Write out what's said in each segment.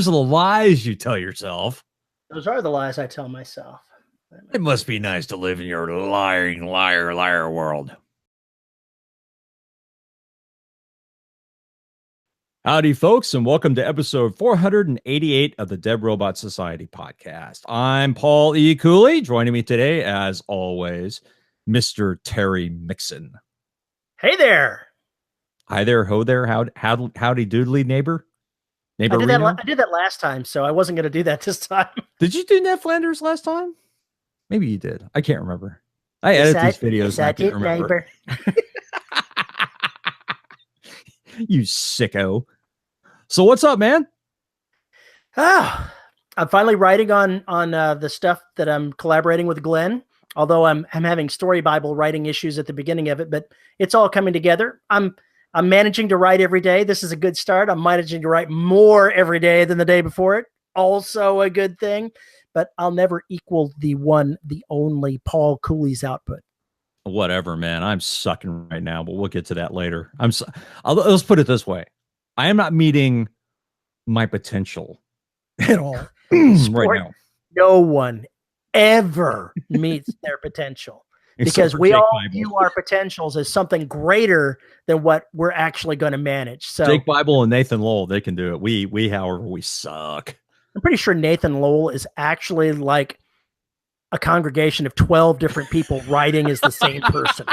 Those are the lies you tell yourself. Those are the lies I tell myself. It must be nice to live in your lying, liar world. Howdy, folks, and welcome to episode 488 of the Dead Robot Society podcast. I'm Paul E. Cooley. Joining me today, as always, Mr. Terry Mixon. Hey there. Hi there, ho there, howdy doodly, neighbor. I did that last time, so I wasn't going to do that this time. Did you do Ned Flanders last time? Maybe you did. I can't remember. I edit these videos and I can't remember. You sicko. So what's up, man? I'm finally writing on the stuff that I'm collaborating with Glenn. Although I'm having Story Bible writing issues at the beginning of it, but it's all coming together. I'm managing to write every day. This is a good start. I'm managing to write more every day than the day before it. Also a good thing, but I'll never equal the only Paul Cooley's output. Whatever, man. I'm sucking right now, but we'll get to that later. Let's put it this way. I am not meeting my potential at all right now. No one ever meets their potential because we all view our potentials as something greater than what we're actually going to manage. So Jake Bible and Nathan Lowell, they can do it. We, however, we suck. I'm pretty sure Nathan Lowell is actually like a congregation of 12 different people writing as the same person.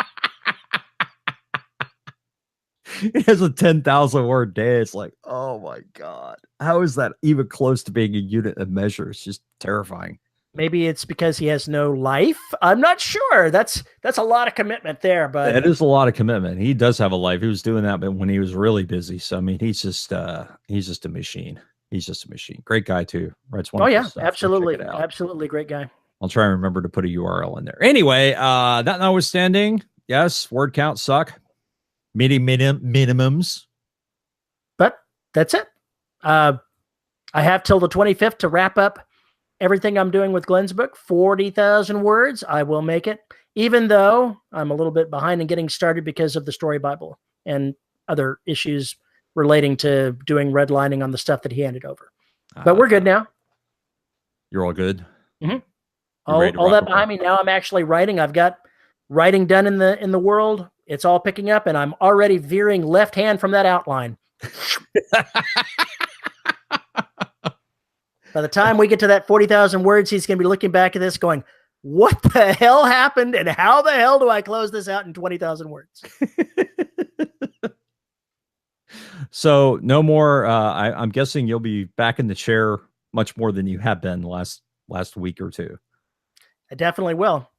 He has a 10,000 word day. It's like, oh my God. How is that even close to being a unit of measure? It's just terrifying. Maybe it's because he has no life. I'm not sure. That's a lot of commitment there, but it is a lot of commitment. He does have a life. He was doing that, but when he was really busy. So I mean, he's just a machine. He's just a machine. Great guy too. Writes wonderful stuff. Absolutely. Absolutely great guy. I'll try and remember to put a URL in there. Anyway, that notwithstanding, yes, word counts suck. Minimums. But that's it. I have till the 25th to wrap up everything I'm doing with Glenn's book, 40,000 words. I will make it, even though I'm a little bit behind in getting started because of the Story Bible and other issues relating to doing redlining on the stuff that he handed over. But we're good now. You're all good. Mm-hmm. All that behind me. Now I'm actually writing. I've got writing done in the world. It's all picking up, and I'm already veering left hand from that outline. By the time we get to that 40,000 words, he's going to be looking back at this going, what the hell happened, and how the hell do I close this out in 20,000 words? So no more. I'm guessing you'll be back in the chair much more than you have been last week or two. I definitely will.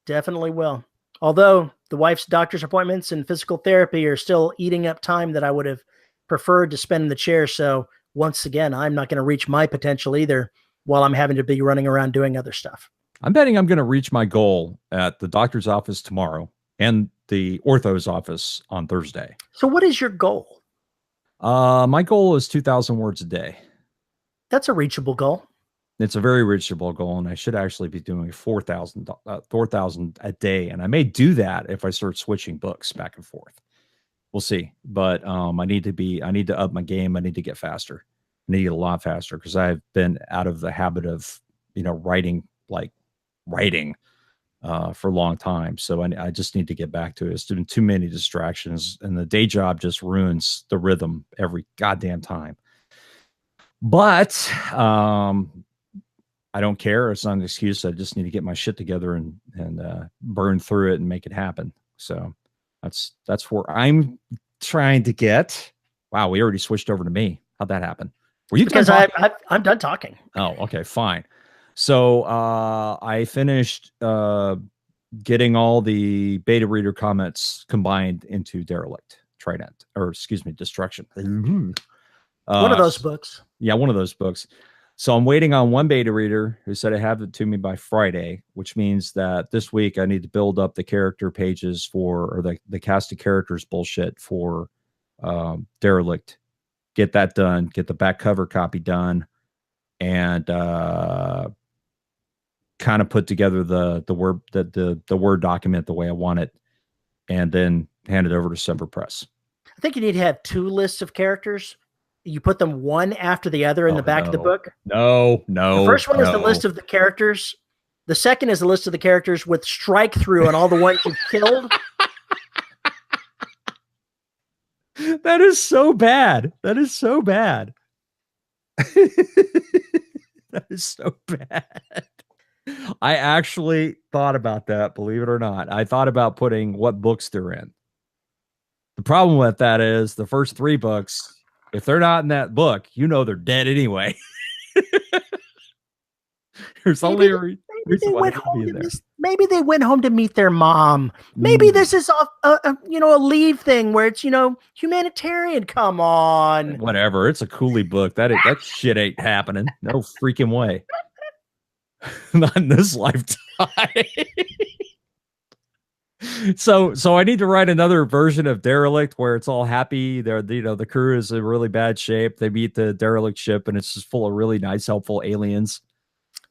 Definitely will. Although the wife's doctor's appointments and physical therapy are still eating up time that I would have preferred to spend in the chair. So once again, I'm not going to reach my potential either while I'm having to be running around doing other stuff. I'm betting I'm going to reach my goal at the doctor's office tomorrow and the ortho's office on Thursday. So what is your goal? My goal is 2,000 words a day. That's a reachable goal. It's a very reachable goal, and I should actually be doing 4,000 a day. And I may do that if I start switching books back and forth. We'll see. But I need to up my game. I need to get faster. I need to get a lot faster because I've been out of the habit of, writing for a long time. So I just need to get back to it. It's been too many distractions, and the day job just ruins the rhythm every goddamn time. But I don't care. It's not an excuse. I just need to get my shit together and burn through it and make it happen. So that's where I'm trying to get. Wow, we already switched over to me. How'd that happen? Were you because I'm done talking? Oh, okay, fine. So I finished getting all the beta reader comments combined into Destruction. One of those books. Yeah, one of those books. So I'm waiting on one beta reader who said I have it to me by Friday, which means that this week I need to build up the character pages or the cast of characters bullshit for Derelict. Get that done. Get the back cover copy done, and kind of put together the Word document the way I want it, and then hand it over to Semper Press. I think you need to have two lists of characters. you put them one after the other in the back of the book? No. The first one is the list of the characters. The second is the list of the characters with strike through on all the ones you've killed. That is so bad. That is so bad. That is so bad. I actually thought about that, believe it or not. I thought about putting what books they're in. The problem with that is the first 3 books, if they're not in that book, you know they're dead anyway. There's only a reason why they're be there. Maybe they went home to meet their mom. Maybe this is a leave thing where it's, humanitarian. Come on. Whatever. It's a Cooley book. That shit ain't happening. No freaking way. Not in this lifetime. So I need to write another version of Derelict where it's all happy. The crew is in really bad shape. They meet the derelict ship and it's just full of really nice, helpful aliens.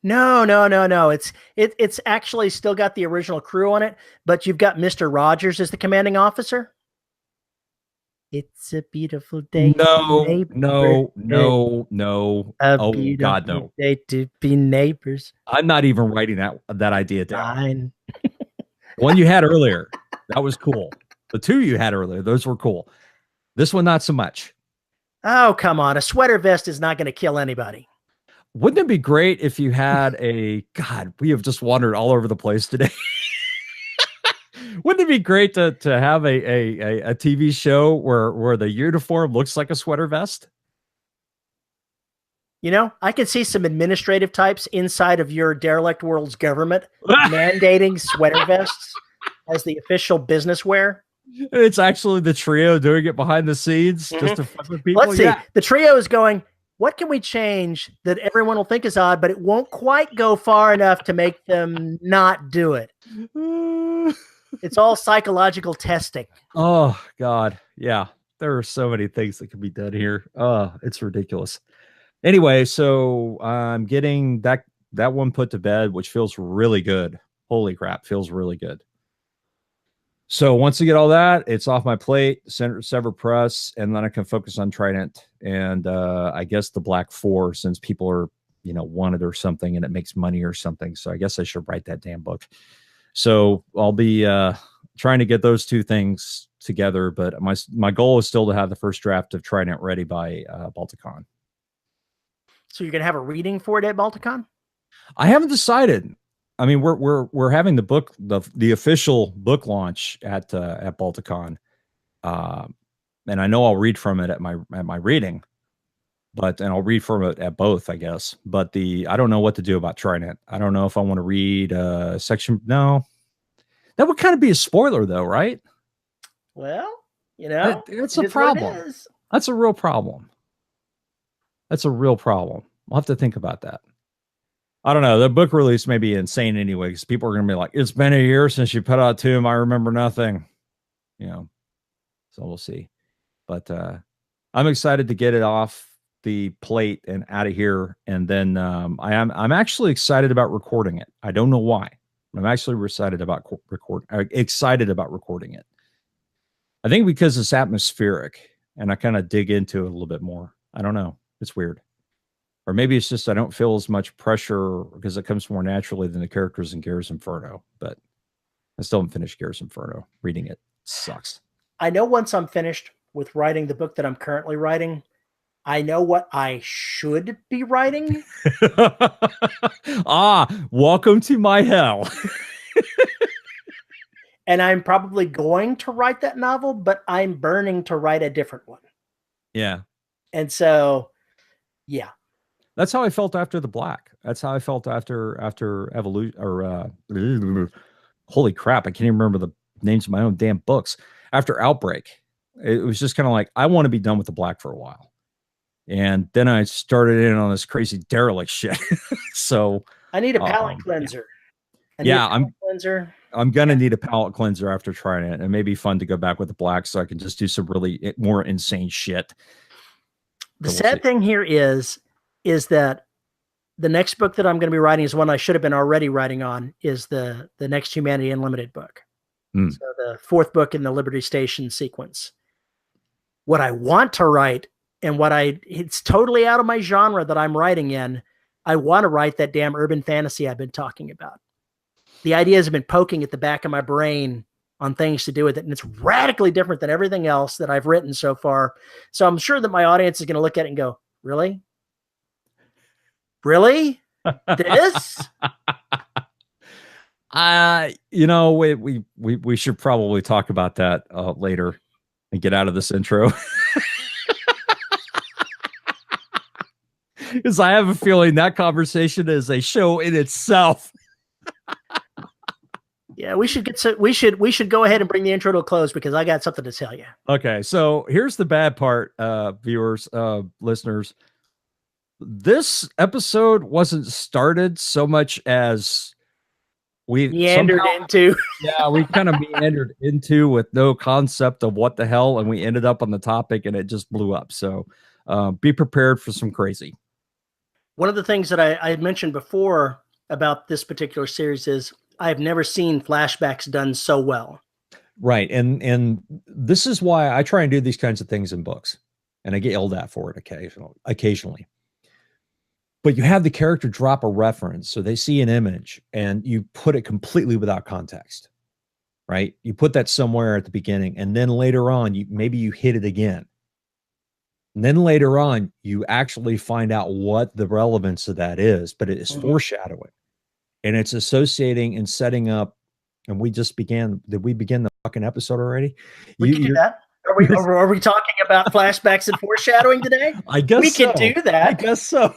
No. It's actually still got the original crew on it, but you've got Mr. Rogers as the commanding officer. It's a beautiful day. No. Oh God, no. Day to be neighbors. I'm not even writing that idea down. One you had earlier, that was cool. The 2 you had earlier, those were cool. This one, not so much. Oh, come on. A sweater vest is not going to kill anybody. Wouldn't it be great if you had God, we have just wandered all over the place today. Wouldn't it be great to have a TV show where the uniform looks like a sweater vest? I could see some administrative types inside of your Derelict World's government mandating sweater vests as the official business wear. It's actually the trio doing it behind the scenes just to fuck with people. Let's see. Yeah. The trio is going, what can we change that everyone will think is odd, but it won't quite go far enough to make them not do it? It's all psychological testing. Oh, God. Yeah. There are so many things that can be done here. Oh, it's ridiculous. Anyway, so I'm getting that one put to bed, which feels really good. Holy crap, feels really good. So once I get all that, it's off my plate, sever press, and then I can focus on Trident and I guess the Black 4, since people are, wanted or something and it makes money or something. So I guess I should write that damn book. So I'll be trying to get those 2 things together, but my goal is still to have the first draft of Trident ready by Balticon. So you're going to have a reading for it at Balticon? I haven't decided. I mean, we're having the book, the official book launch at Balticon, and I know I'll read from it at my reading, and I'll read from it at both, I guess. But I don't know what to do about Trident. I don't know if I want to read a section. No, that would kind of be a spoiler, though, right? Well, it's a problem. That's a real problem. That's a real problem. I'll have to think about that. I don't know. The book release may be insane anyway, because people are going to be like, it's been a year since you put out Tomb. I remember nothing. So we'll see. But I'm excited to get it off the plate and out of here. And then I'm actually excited about recording it. I don't know why. I'm actually excited about recording it. I think because it's atmospheric and I kind of dig into it a little bit more. I don't know. It's weird. Or maybe it's just I don't feel as much pressure because it comes more naturally than the characters in Gears Inferno. But I still haven't finished Gears Inferno. Reading it sucks. I know once I'm finished with writing the book that I'm currently writing, I know what I should be writing. Welcome to my hell. And I'm probably going to write that novel, but I'm burning to write a different one. Yeah. And so, yeah. That's how I felt after The Black. That's how I felt after Evolution, or holy crap, I can't even remember the names of my own damn books. After Outbreak, it was just kind of like, I want to be done with The Black for a while. And then I started in on this crazy derelict shit. So I need a palate cleanser. I'm gonna need a palate cleanser after trying it, and it may be fun to go back with The Black so I can just do some really more insane shit. The sad thing here is that the next book that I'm going to be writing is one I should have been already writing on, is the next Humanity Unlimited book. So the 4th book in the Liberty Station sequence. What I want to write and it's totally out of my genre that I'm writing in. I want to write that damn urban fantasy I've been talking about. The ideas have been poking at the back of my brain on things to do with it, and it's radically different than everything else that I've written so far. So I'm sure that my audience is going to look at it and go, really? Really? This? We should probably talk about that later and get out of this intro. Because I have a feeling that conversation is a show in itself. Yeah, we should go ahead and bring the intro to a close because I got something to tell you. Okay, so here's the bad part, viewers, listeners. This episode wasn't started so much as we meandered into. Yeah, we kind of meandered into with no concept of what the hell, and we ended up on the topic, and it just blew up. So be prepared for some crazy. One of the things that I had mentioned before about this particular series is I've never seen flashbacks done so well. Right. And this is why I try and do these kinds of things in books, and I get yelled at for it occasionally. But you have the character drop a reference, so they see an image and you put it completely without context, right? You put that somewhere at the beginning, and then later on, maybe you hit it again. And then later on, you actually find out what the relevance of that is, but it is foreshadowing. And it's associating and setting up. And we just began. Did we begin the fucking episode already? We can do that. Are we talking about flashbacks and foreshadowing today? I guess we can do that. I guess so.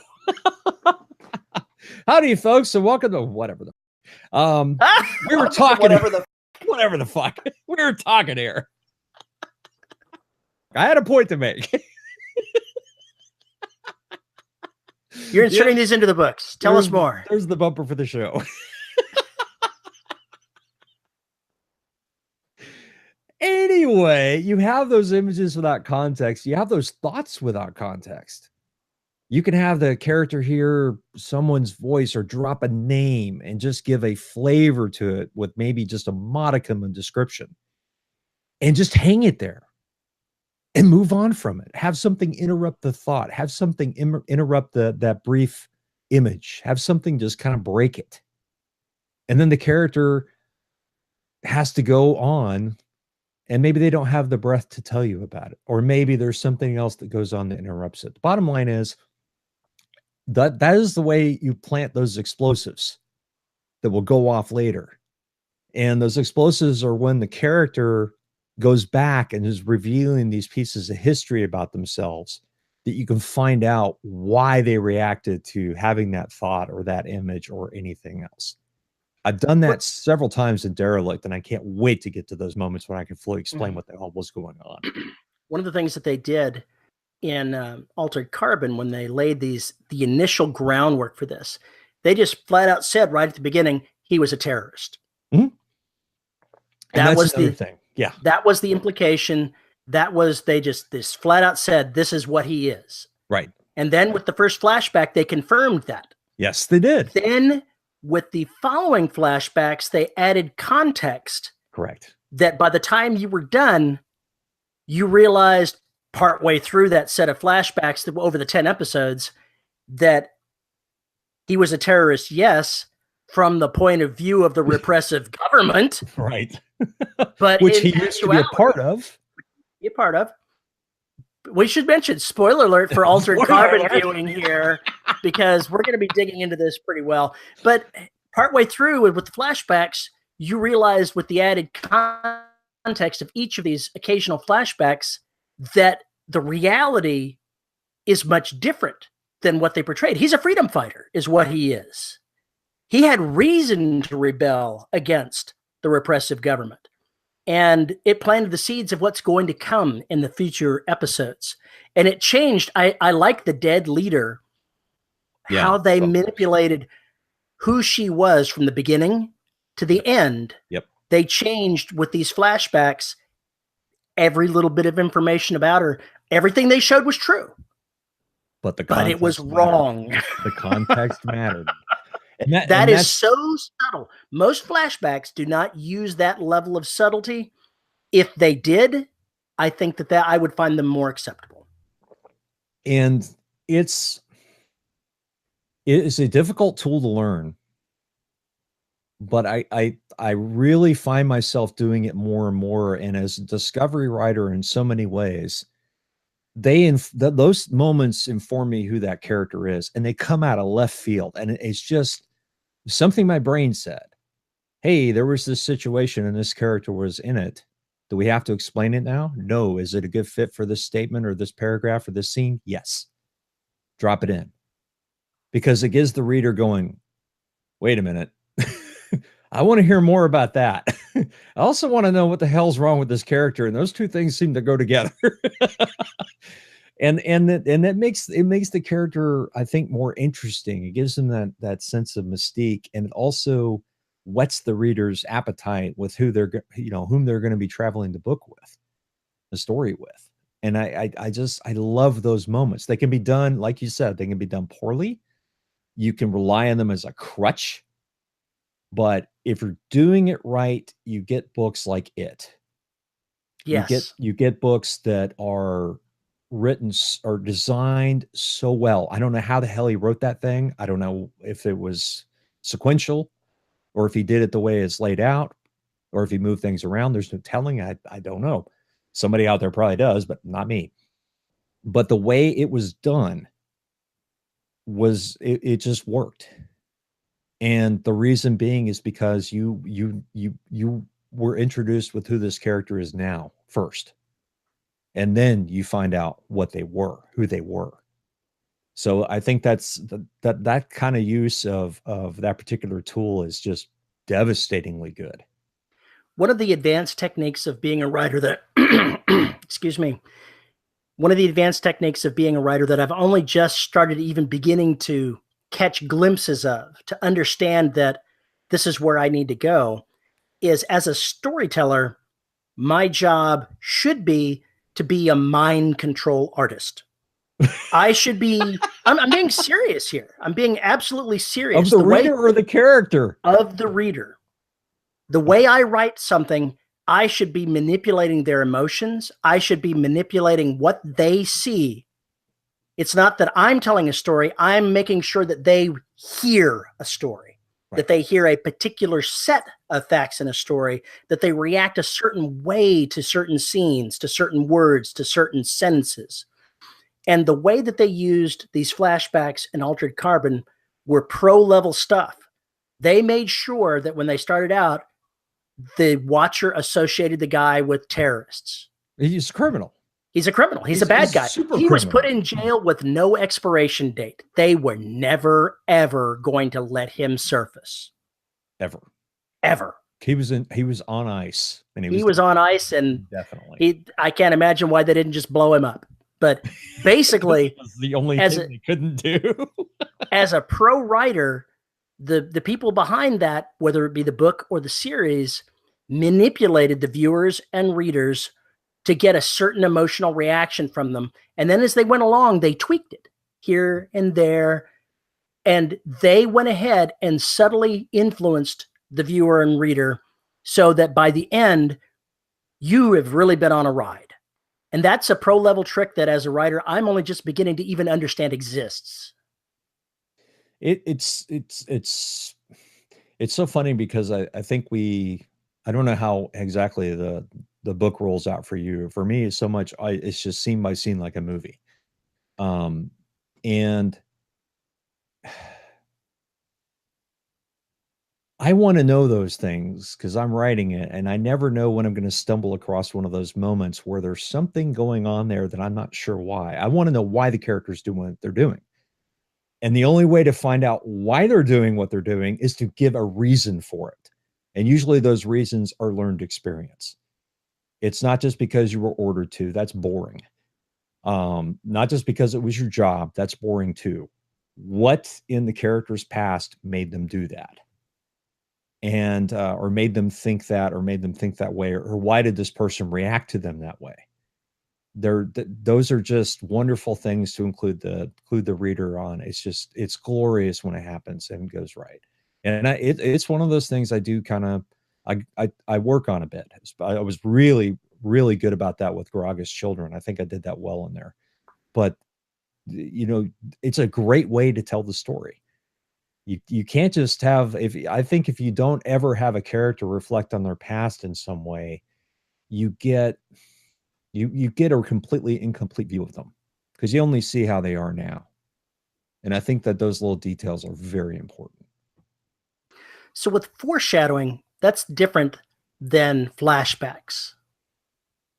Howdy, folks, and welcome to whatever the. We were talking whatever the fuck we were talking here. I had a point to make. You're inserting these into the books. Tell us more. There's the bumper for the show. Anyway, you have those images without context. You have those thoughts without context. You can have the character hear someone's voice or drop a name and just give a flavor to it with maybe just a modicum of description and just hang it there and move on from it. Have something interrupt the thought. Have something interrupt that brief image. Have something just kind of break it. And then the character has to go on, and maybe they don't have the breath to tell you about it. Or maybe there's something else that goes on that interrupts it. The bottom line is that is the way you plant those explosives that will go off later. And those explosives are when the character goes back and is revealing these pieces of history about themselves that you can find out why they reacted to having that thought or that image or anything else. I've done that several times in Derelict, and I can't wait to get to those moments when I can fully explain what the hell was going on. One of the things that they did in Altered Carbon, when they laid the initial groundwork for this, they just flat out said right at the beginning, he was a terrorist. Mm-hmm. That was the thing. Yeah. That was the implication. That was, this flat out said, this is what he is. Right. And then with the first flashback, they confirmed that. Yes, they did. Then with the following flashbacks, they added context. Correct. That by the time you were done, you realized partway through that set of flashbacks that over the 10 episodes that he was a terrorist, yes, from the point of view of the repressive government. Right. But which he used to be a part of. We should mention, spoiler alert for Altered Carbon viewing here, because we're going to be digging into this pretty well. But partway through with the flashbacks, you realize with the added context of each of these occasional flashbacks that the reality is much different than what they portrayed. He's a freedom fighter, is what he is. He had reason to rebel against the repressive government. And it planted the seeds of what's going to come in the future episodes. And it changed. I like the dead leader, how they manipulated who she was from the beginning to the end. Yep. They changed with these flashbacks. Every little bit of information about her, everything they showed was true. But it was wrong. The context mattered. And that is so subtle. Most flashbacks do not use that level of subtlety. If they did, I think that I would find them more acceptable. And it's it is a difficult tool to learn, but I really find myself doing it more and more. And as a discovery writer, in so many ways, those moments inform me who that character is, and they come out of left field, and it's just something my brain said. Hey, there was this situation, and this character was in it. Do we have to explain it now? No. Is it a good fit for this statement or this paragraph or this scene? Yes. Drop it in, because it gives the reader going, wait a minute. I want to hear more about that. I also want to know what the hell's wrong with this character. And those two things seem to go together. and that makes the character, I think, more interesting. It gives them that sense of mystique, and it also whets the reader's appetite with whom they're going to be traveling the book with, the story with. And I love those moments. They can be done, like you said, they can be done poorly. You can rely on them as a crutch. But if you're doing it right, you get books like it. Yes. You get books that are written or designed so well. I don't know how the hell he wrote that thing. I don't know if it was sequential, or if he did it the way it's laid out, or if he moved things around. There's no telling. I don't know. Somebody out there probably does, but not me. But the way it was done it just worked. And the reason being is because you were introduced with who this character is now first. And then you find out who they were. So I think that kind of use of that particular tool is just devastatingly good. One of the advanced techniques of being a writer that, excuse me, one of the advanced techniques of being a writer that I've only just started even beginning to catch glimpses of, to understand that this is where I need to go, is as a storyteller, my job should be to be a mind control artist. I should be, I'm being serious here. I'm being absolutely serious. Of the reader or the character? Of the reader. The way I write something, I should be manipulating their emotions. I should be manipulating what they see. It's not that I'm telling a story. I'm making sure that they hear a story, right, that they hear a particular set of facts in a story, that they react a certain way to certain scenes, to certain words, to certain sentences. And the way that they used these flashbacks and Altered Carbon were pro-level stuff. They made sure that when they started out, the watcher associated the guy with terrorists. He's a criminal. He's a criminal. He's a bad guy. He was put in jail with no expiration date. They were never, ever going to let him surface. Ever. He was on ice. And he was on ice, and definitely. I can't imagine why they didn't just blow him up. But basically, was the only thing they couldn't do. As a pro writer, the people behind that, whether it be the book or the series, manipulated the viewers and readers to get a certain emotional reaction from them. And then as they went along, they tweaked it here and there. And they went ahead and subtly influenced the viewer and reader so that by the end, you have really been on a ride. And that's a pro level trick that as a writer, I'm only just beginning to even understand exists. It's so funny because I think I don't know how exactly the book rolls out for you. For me, it's so much, it's just scene by scene, like a movie. And I want to know those things because I'm writing it, and I never know when I'm going to stumble across one of those moments where there's something going on there that I'm not sure why. I want to know why the characters do what they're doing. And the only way to find out why they're doing what they're doing is to give a reason for it. And usually those reasons are learned experience. It's not just because you were ordered to. That's boring. Not just because it was your job. That's boring too. What in the character's past made them do that? And or made them think that, or made them think that way, or why did this person react to them that way? Those are just wonderful things to include the reader on. It's glorious when it happens and goes right. And it's one of those things I do kind of I work on a bit. I was really, really good about that with Garaga's Children. I think I did that well in there. But you know, it's a great way to tell the story. You can't just have, if I think if you don't ever have a character reflect on their past in some way, you get you get a completely incomplete view of them because you only see how they are now. And I think that those little details are very important. So with foreshadowing, that's different than flashbacks.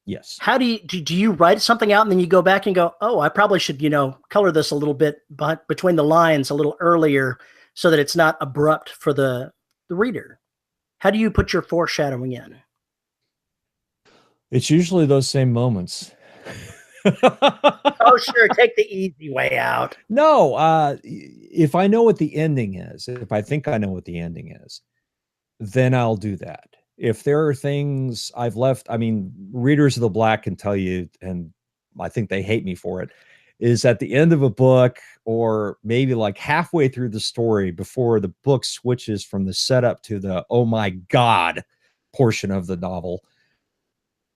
Yes. How do you write something out and then you go back and go, oh, I probably should, color this a little bit but between the lines a little earlier so that it's not abrupt for the reader? How do you put your foreshadowing in? It's usually those same moments. Oh, sure. Take the easy way out. No, if I know what the ending is, if I think I know what the ending is, then I'll do that. If there are things I've left, I mean, readers of the Black can tell you, and I think they hate me for it, is at the end of a book or maybe like halfway through the story before the book switches from the setup to the oh my God portion of the novel,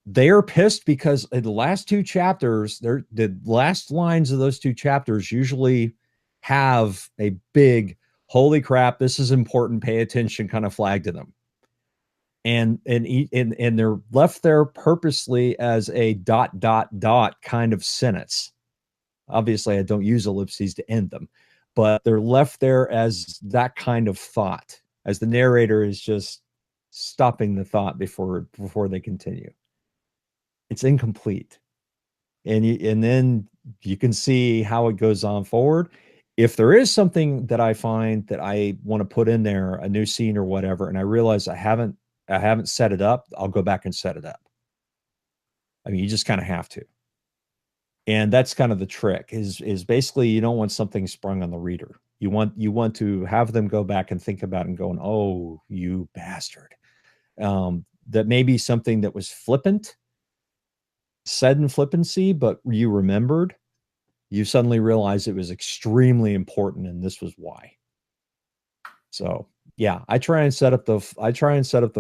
they are pissed because in the last two chapters, the last lines of those two chapters usually have a big, holy crap, this is important, pay attention kind of flag to them. And they're left there purposely as a ... kind of sentence. Obviously, I don't use ellipses to end them, but they're left there as that kind of thought, as the narrator is just stopping the thought before they continue. It's incomplete. And then you can see how it goes on forward. If there is something that I find that I want to put in there, a new scene or whatever, and I realize I haven't set it up, I'll go back and set it up. I mean, you just kind of have to. And that's kind of the trick is basically you don't want something sprung on the reader. You want to have them go back and think about it and going, oh, you bastard. That may be something that was flippant, said in flippancy, but you remembered. You suddenly realize it was extremely important, and this was why. So yeah, I try and set up the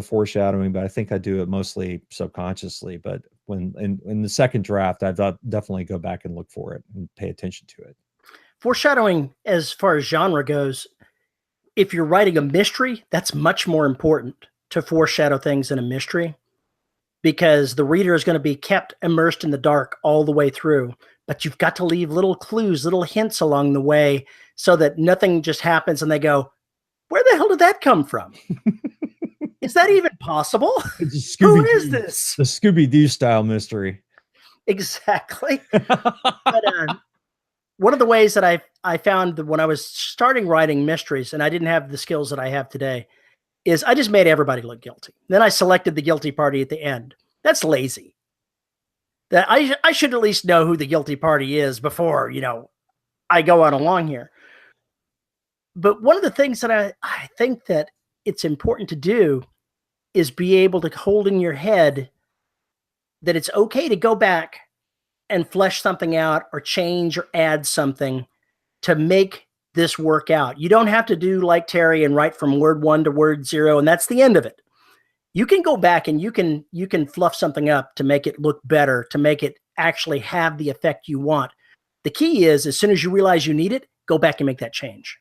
foreshadowing, but I think I do it mostly subconsciously. But when in the second draft, I've definitely go back and look for it and pay attention to it. Foreshadowing, as far as genre goes, if you're writing a mystery, that's much more important to foreshadow things in a mystery because the reader is going to be kept immersed in the dark all the way through. But you've got to leave little clues, little hints along the way so that nothing just happens and they go, where the hell did that come from? Is that even possible? Who is this? The Scooby-Doo style mystery. Exactly. But one of the ways that I found that when I was starting writing mysteries and I didn't have the skills that I have today is I just made everybody look guilty. Then I selected the guilty party at the end. That's lazy. That I should at least know who the guilty party is before, I go on along here. But one of the things that I think that it's important to do is be able to hold in your head that it's okay to go back and flesh something out or change or add something to make this work out. You don't have to do like Terry and write from word 1 to word 0, and that's the end of it. You can go back and you can fluff something up to make it look better, to make it actually have the effect you want. The key is, as soon as you realize you need it, go back and make that change.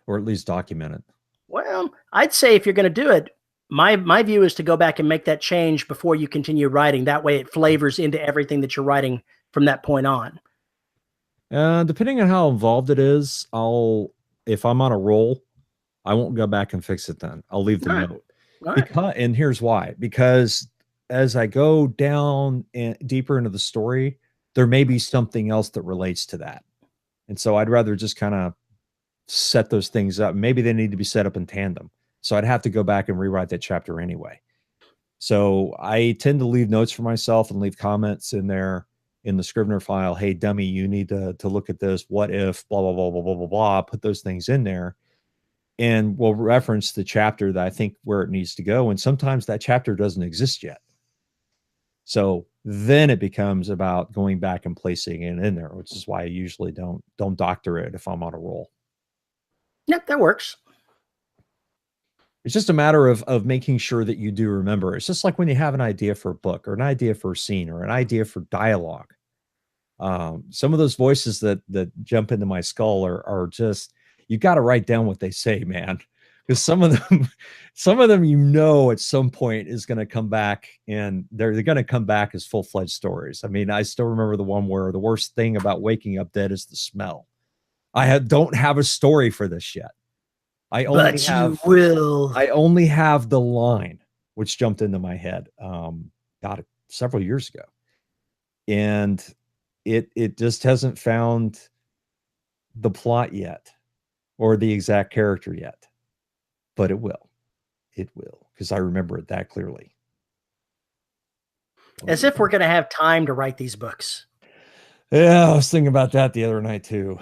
Or at least document it. Well, I'd say if you're going to do it, my view is to go back and make that change before you continue writing. That way it flavors into everything that you're writing from that point on. Depending on how involved it is, if I'm on a roll, I won't go back and fix it then. I'll leave the note. And here's why. Because as I go down and deeper into the story, there may be something else that relates to that. And so I'd rather just kind of set those things up. Maybe they need to be set up in tandem. So I'd have to go back and rewrite that chapter anyway. So I tend to leave notes for myself and leave comments in there in the Scrivener file. Hey, dummy, you need to look at this. What if blah, blah, blah, blah, blah, blah, blah. Put those things in there. And we'll reference the chapter that I think where it needs to go. And sometimes that chapter doesn't exist yet. So then it becomes about going back and placing it in there, which is why I usually don't doctor it if I'm on a roll. Yep, that works. It's just a matter of making sure that you do remember. It's just like when you have an idea for a book or an idea for a scene or an idea for dialogue. Some of those voices that jump into my skull are just, you got to write down what they say, man, because some of them, at some point is going to come back, and they're going to come back as full-fledged stories. I mean, I still remember the one where the worst thing about waking up dead is the smell. Don't have a story for this yet. I only have the line, which jumped into my head, got it several years ago, and it just hasn't found the plot yet or the exact character yet, but it will, because I remember it that clearly. As if we're going to have time to write these books. Yeah, I was thinking about that the other night too.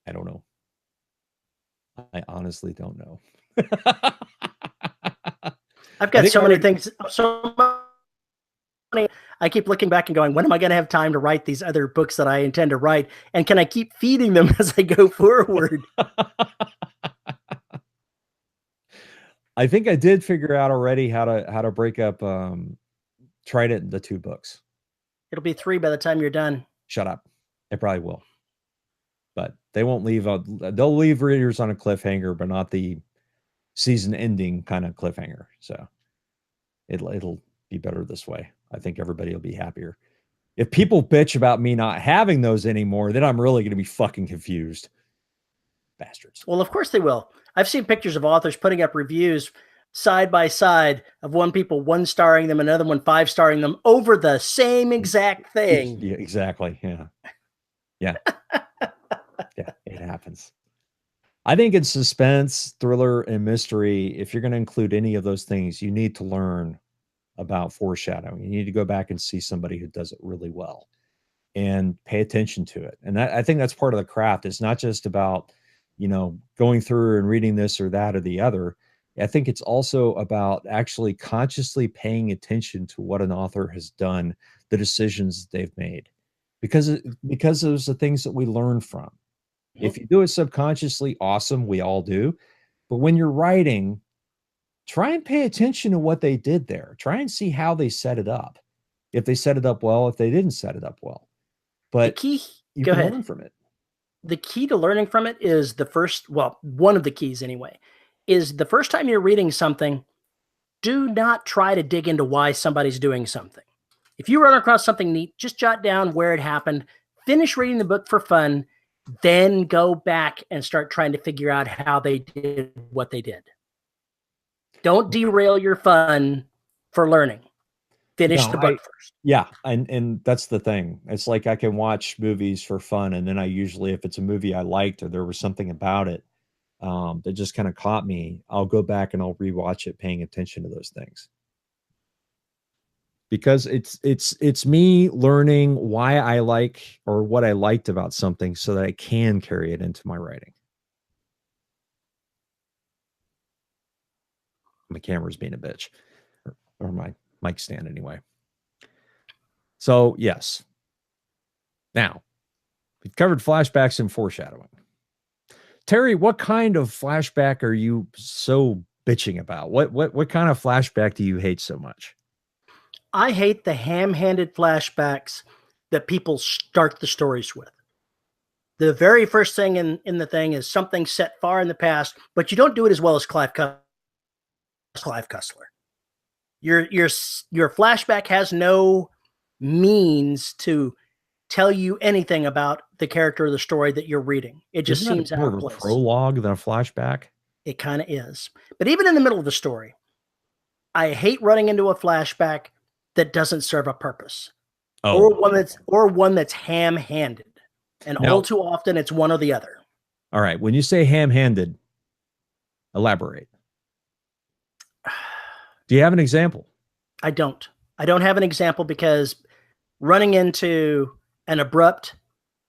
I don't know. I honestly don't know. I've got so many things. I keep looking back and going, when am I going to have time to write these other books that I intend to write? And can I keep feeding them as I go forward? I think I did figure out already how to break up Trident into 2 books. It'll be 3 by the time you're done. Shut up. It probably will. But they won't leave they'll leave readers on a cliffhanger, but not the season ending kind of cliffhanger. So it'll be better this way. I think everybody will be happier. If people bitch about me not having those anymore, then I'm really going to be fucking confused. Bastards. Well, of course they will. I've seen pictures of authors putting up reviews side by side of one people 1-starring them, another one 5-starring them over the same exact thing. Yeah, exactly. Yeah. Yeah. Yeah, it happens. I think in suspense, thriller, and mystery, if you're going to include any of those things, you need to learn about foreshadowing. You need to go back and see somebody who does it really well and pay attention to it. And I think that's part of the craft. It's not just about, going through and reading this or that or the other. I think it's also about actually consciously paying attention to what an author has done, the decisions they've made, because those are the things that we learn from. If you do it subconsciously, awesome. We all do. But when you're writing, try and pay attention to what they did there. Try and see how they set it up. If they set it up well, if they didn't set it up well. But you can learn from it. The key to learning from it is one of the keys anyway, is the first time you're reading something, do not try to dig into why somebody's doing something. If you run across something neat, just jot down where it happened, finish reading the book for fun, then go back and start trying to figure out how they did what they did. Don't derail your fun for learning. Finish the book first. Yeah, and that's the thing. It's like I can watch movies for fun, and then I usually, if it's a movie I liked or there was something about it that just kind of caught me, I'll go back and I'll rewatch it, paying attention to those things. Because it's me learning why I like or what I liked about something so that I can carry it into my writing. My camera's being a bitch, or my mic stand anyway. So yes. Now, we've covered flashbacks and foreshadowing. Terry, what kind of flashback are you so bitching about? What kind of flashback do you hate so much? I hate the ham-handed flashbacks that people start the stories with. The very first thing in the thing is something set far in the past, but you don't do it as well as Clive Cussler. Your flashback has no means to tell you anything about the character of the story that you're reading. It just seems out of place. A prologue than a flashback. It kind of is. But even in the middle of the story, I hate running into a flashback that doesn't serve a purpose, or one that's ham-handed, and all too often it's one or the other. All right, when you say ham-handed, elaborate. Do you have an example? I don't have an example, because running into an abrupt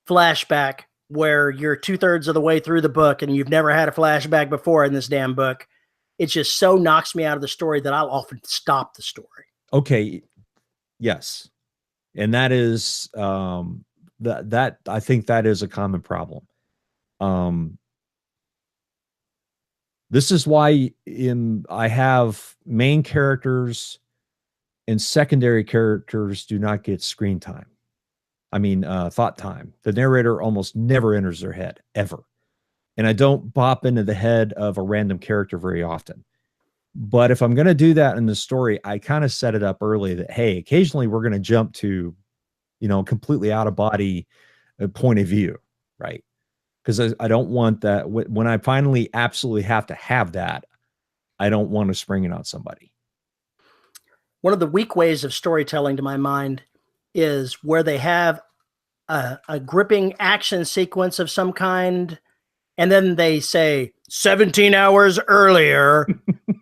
flashback where you're 2/3 of the way through the book and you've never had a flashback before in this damn book, it just so knocks me out of the story that I'll often stop the story. Okay. Yes. And that is that I think that is a common problem. This is why I have main characters and secondary characters do not get screen time. I mean, thought time. The narrator almost never enters their head, ever. And I don't bop into the head of a random character very often. But if I'm going to do that in the story, I kind of set it up early that, hey, occasionally we're going to jump to, completely out of body point of view, right? Because I don't want that. When I finally absolutely have to have that, I don't want to spring it on somebody. One of the weak ways of storytelling, to my mind, is where they have a gripping action sequence of some kind, and then they say 17 hours earlier.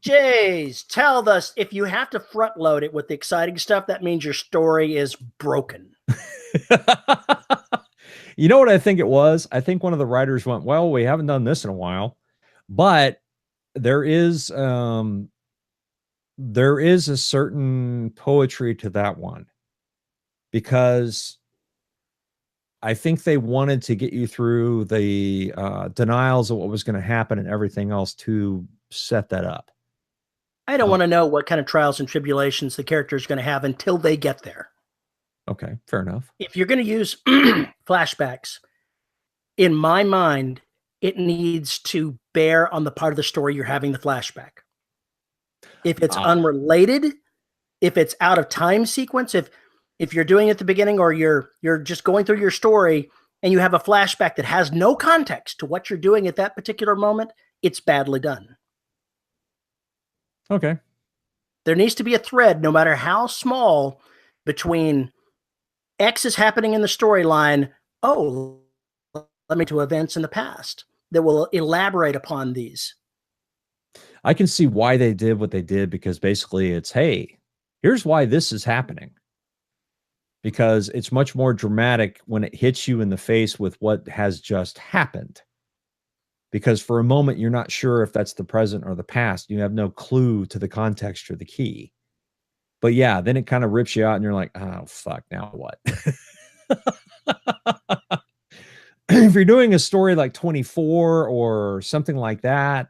Jays, tell us, if you have to front load it with the exciting stuff, that means your story is broken. You know what I think it was? I think one of the writers went, well, we haven't done this in a while, but there is a certain poetry to that one, because I think they wanted to get you through the denials of what was going to happen and everything else to set that up. I don't want to know what kind of trials and tribulations the character is going to have until they get there. Okay, fair enough. If you're going to use flashbacks, in my mind, it needs to bear on the part of the story you're having the flashback. If it's unrelated, if it's out of time sequence, if you're doing it at the beginning, or you're just going through your story and you have a flashback that has no context to what you're doing at that particular moment, it's badly done. Okay. There needs to be a thread, no matter how small, between X is happening in the storyline. Oh, let me to events in the past that will elaborate upon these. I can see why they did what they did, because basically it's, hey, here's why this is happening. Because it's much more dramatic when it hits you in the face with what has just happened. Because for a moment, you're not sure if that's the present or the past. You have no clue to the context or the key. But yeah, then it kind of rips you out and you're like, oh, fuck, now what? If you're doing a story like 24 or something like that,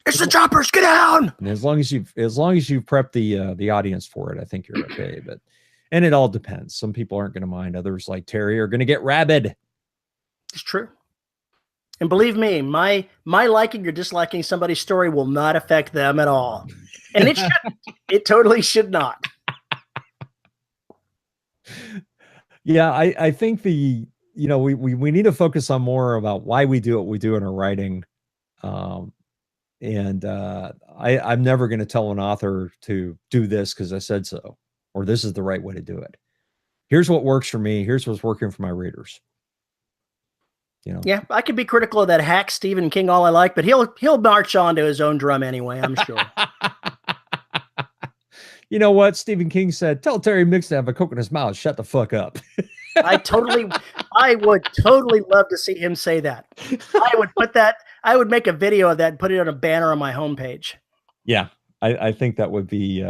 it's the choppers, get down. And as long as you've prepped the audience for it, I think you're okay. And it all depends. Some people aren't going to mind. Others, like Terry, are going to get rabid. It's true. And believe me, my liking or disliking somebody's story will not affect them at all. And it shouldn't. It totally should not. Yeah, I think we need to focus on more about why we do what we do in our writing. I'm never going to tell an author to do this because I said so, or this is the right way to do it. Here's what works for me. Here's what's working for my readers. Yeah, I could be critical of that hack Stephen King all I like, but he'll march on to his own drum anyway, I'm sure. You know what? Stephen King said, tell Terry Mix to have a coke in his mouth. Shut the fuck up. I would totally love to see him say that. I would make a video of that and put it on a banner on my homepage. Yeah, I think that would be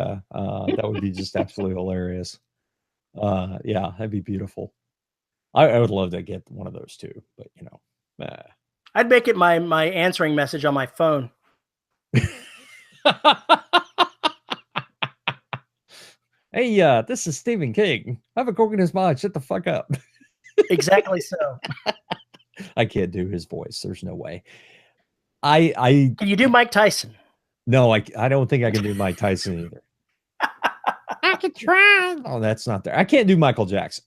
just absolutely hilarious. Yeah, that'd be beautiful. I would love to get one of those too, but I'd make it my answering message on my phone. Hey, this is Stephen King. Have a coke in his mouth. Shut the fuck up. Exactly so. I can't do his voice. There's no way. Can you do Mike Tyson? No, I don't think I can do Mike Tyson either. I could try. Oh, that's not there. I can't do Michael Jackson.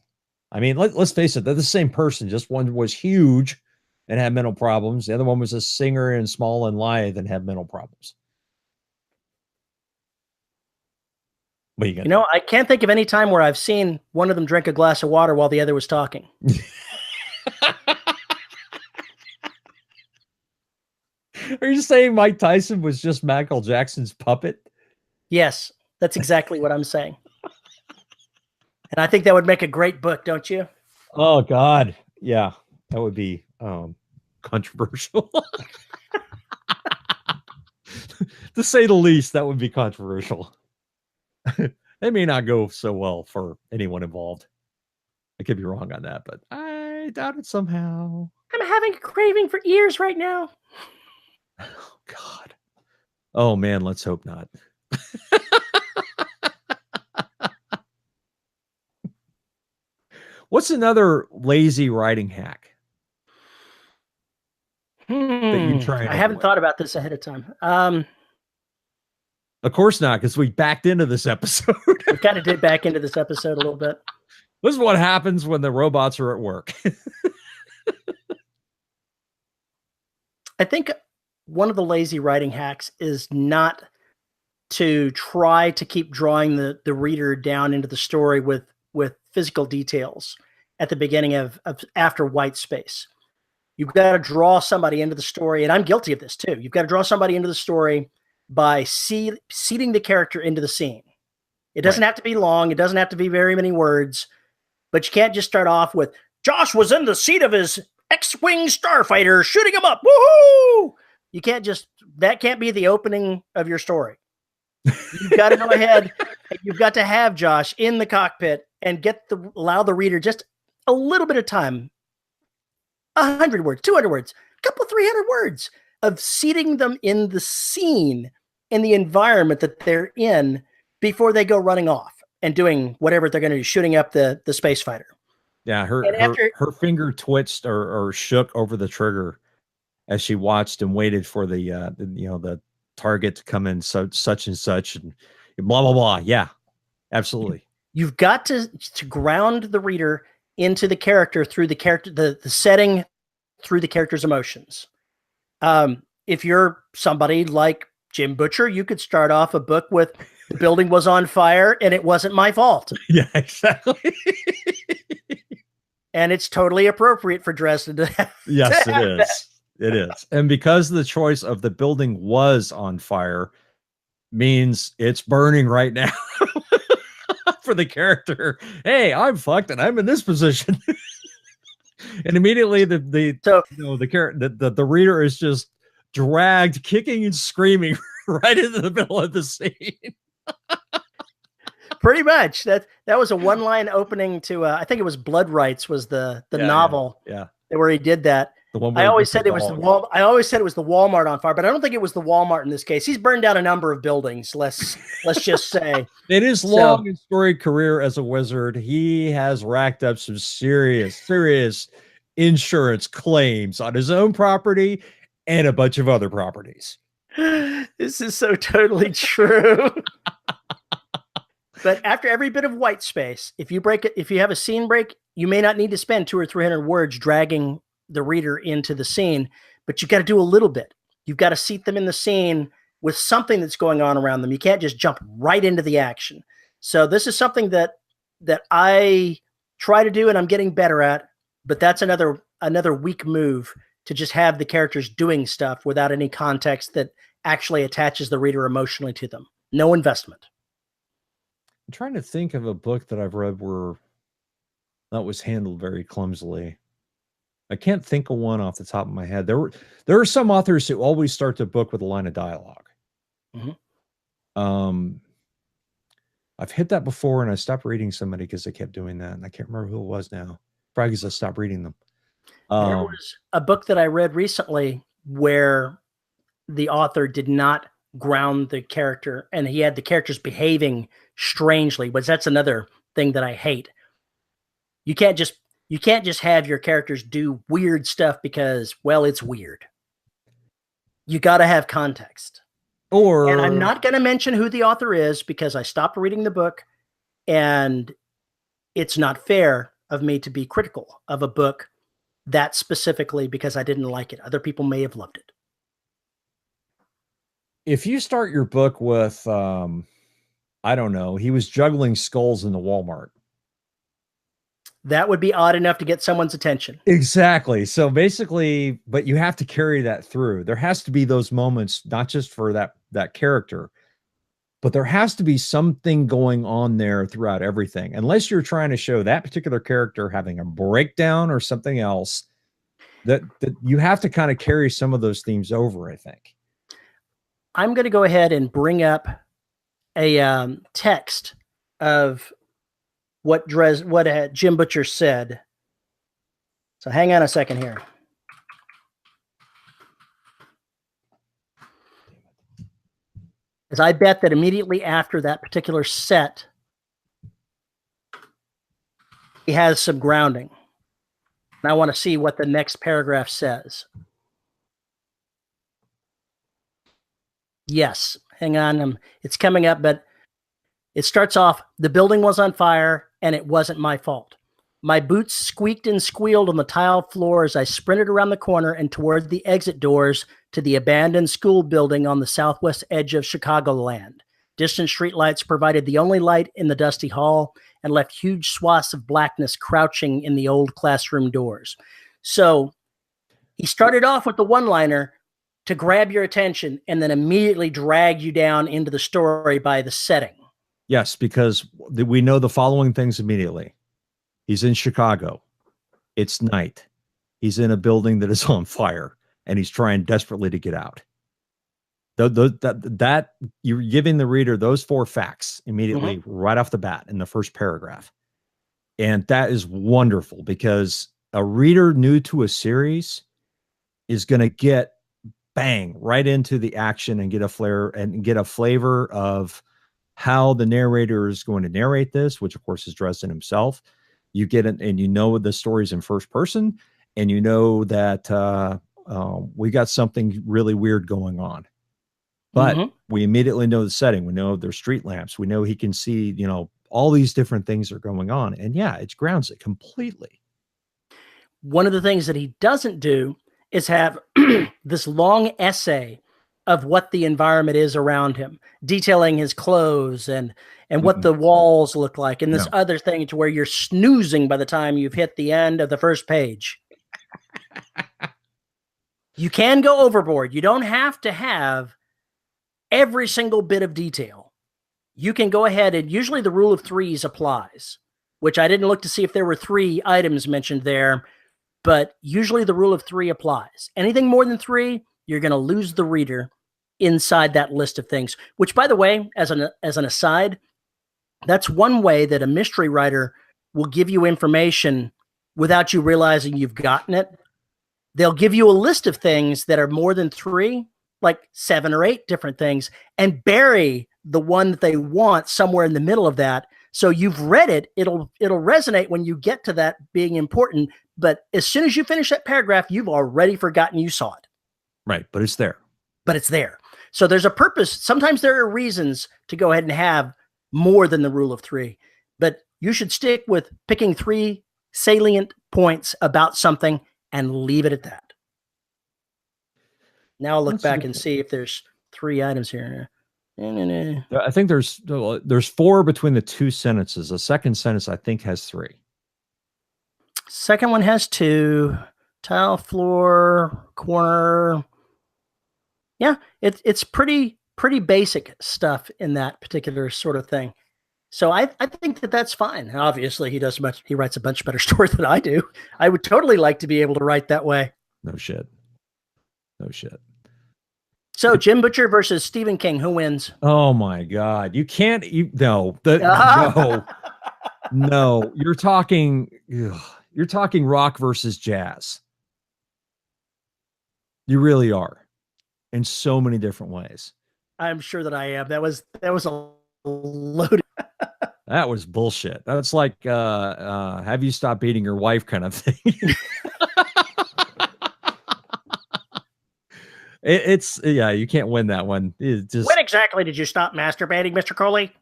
I mean, let's face it, they're the same person. Just one was huge and had mental problems. The other one was a singer and small and lithe and had mental problems. What you got? I can't think of any time where I've seen one of them drink a glass of water while the other was talking. Are you saying Mike Tyson was just Michael Jackson's puppet? Yes, that's exactly what I'm saying. And I think that would make a great book, don't you? Oh, God. Yeah, that would be controversial. To say the least, that would be controversial. They may not go so well for anyone involved. I could be wrong on that, but I doubt it somehow. I'm having a craving for ears right now. Oh, God. Oh man, let's hope not. What's another lazy writing hack that you try and I haven't avoid? thought about this ahead of time. Of course not, because we backed into this episode. We kind of did back into this episode a little bit. This is what happens when the robots are at work. I think one of the lazy writing hacks is not to try to keep drawing the reader down into the story with physical details at the beginning of after white space. You've got to draw somebody into the story, and I'm guilty of this too. You've got to draw somebody into the story by seating the character into the scene. It doesn't have to be long. It doesn't have to be very many words, but you can't just start off with Josh was in the seat of his X-Wing starfighter shooting him up. Woohoo! You can't just, that can't be the opening of your story. You've got to go ahead. You've got to have Josh in the cockpit and allow the reader just a little bit of time. 100 words, 200 words, a couple, 300 words of seating them in the scene, in the environment that they're in before they go running off and doing whatever they're going to do, shooting up the space fighter. Yeah, her finger twitched or shook over the trigger as she watched and waited for the target to come in, such and such, and blah blah blah. Yeah, absolutely. You've got to ground the reader into the character through the setting, through the character's emotions. If you're somebody like Jim Butcher, you could start off a book with the building was on fire and it wasn't my fault. Yeah, exactly. And it's totally appropriate for Dresden to have. Yes, it is. That. It is. And because the choice of the building was on fire means it's burning right now for the character. Hey, I'm fucked and I'm in this position. And immediately the reader is just dragged, kicking and screaming right into the middle of the scene. Pretty much. That was a one-line opening to I think it was Blood Rights was the novel. Yeah. Where he did that. The one I always said it was I always said it was the Walmart on fire, but I don't think it was the Walmart in this case. He's burned down a number of buildings. Let's just say. In his long and storied career as a wizard, he has racked up some serious insurance claims on his own property and a bunch of other properties. This is so totally true. But after every bit of white space, if you have a scene break, you may not need to spend 200 or 300 words dragging the reader into the scene, but you've got to do a little bit. You've got to seat them in the scene with something that's going on around them. You can't just jump right into the action. So this is something that I try to do and I'm getting better at, but that's another weak move, to just have the characters doing stuff without any context that actually attaches the reader emotionally to them. No investment. I'm trying to think of a book that I've read where that was handled very clumsily. I can't think of one off the top of my head. There are some authors who always start the book with a line of dialogue. Mm-hmm. I've hit that before and I stopped reading somebody because they kept doing that. And I can't remember who it was now. Probably because I stopped reading them. There was a book that I read recently where the author did not ground the character and he had the characters behaving strangely, but that's another thing that I hate. You can't just have your characters do weird stuff because, well, it's weird. You got to have context. And I'm not going to mention who the author is because I stopped reading the book and it's not fair of me to be critical of a book that specifically because I didn't like it. Other people may have loved it. If you start your book with, I don't know, he was juggling skulls in the Walmart. That would be odd enough to get someone's attention. Exactly. So basically, but you have to carry that through. There has to be those moments, not just for that character, but there has to be something going on there throughout everything. Unless you're trying to show that particular character having a breakdown or something else, that you have to kind of carry some of those themes over, I think. I'm going to go ahead and bring up a text of what Jim Butcher said. So hang on a second here. Because I bet that immediately after that particular set, he has some grounding. And I want to see what the next paragraph says. Yes, hang on. It's coming up, but it starts off, the building was on fire and it wasn't my fault. My boots squeaked and squealed on the tile floor as I sprinted around the corner and toward the exit doors to the abandoned school building on the southwest edge of Chicagoland. Distant streetlights provided the only light in the dusty hall and left huge swaths of blackness crouching in the old classroom doors. So he started off with the one-liner to grab your attention and then immediately drag you down into the story by the setting. Yes, because we know the following things immediately. He's in Chicago. It's night. He's in a building that is on fire, and he's trying desperately to get out. That you're giving the reader those 4 facts immediately right off the bat in the first paragraph. And that is wonderful because a reader new to a series is going to get bang right into the action and get a flavor of how the narrator is going to narrate this, which of course is Dresden himself. You get it, and you know the story's in first person, and you know that we got something really weird going on. But we immediately know the setting. We know there's street lamps. We know he can see, all these different things are going on. And yeah, it grounds it completely. One of the things that he doesn't do is have this long essay of what the environment is around him, detailing his clothes and what the walls look like, and this other thing to where you're snoozing by the time you've hit the end of the first page. You can go overboard. You don't have to have every single bit of detail. You can go ahead, and usually the rule of threes applies, which I didn't look to see if there were 3 items mentioned there, but usually the rule of 3 applies. Anything more than 3, you're going to lose the reader inside that list of things, which, by the way, as an aside, that's one way that a mystery writer will give you information without you realizing you've gotten it. They'll give you a list of things that are more than 3, like 7 or 8 different things, and bury the one that they want somewhere in the middle of that. So you've read it, it'll resonate when you get to that being important. But as soon as you finish that paragraph, you've already forgotten you saw it. Right. But it's there. So there's a purpose. Sometimes there are reasons to go ahead and have more than the rule of 3, but you should stick with picking 3 salient points about something and leave it at that. Now I'll look back and see if there's 3 items here. I think there's 4 between the 2 sentences. The second sentence, I think, has 3. Second one has 2. Tile floor, corner. Yeah, it's pretty basic stuff in that particular sort of thing. So I think that's fine. Obviously, he writes a bunch better stories than I do. I would totally like to be able to write that way. No shit. So Jim Butcher versus Stephen King, who wins? Oh my God. You can't, no, no, you're talking rock versus jazz. You really are, in so many different ways. I'm sure that I am. That was a loaded. That was bullshit. That's like, have you stopped beating your wife kind of thing. It's you can't win that one. When exactly did you stop masturbating, Mr. Coley?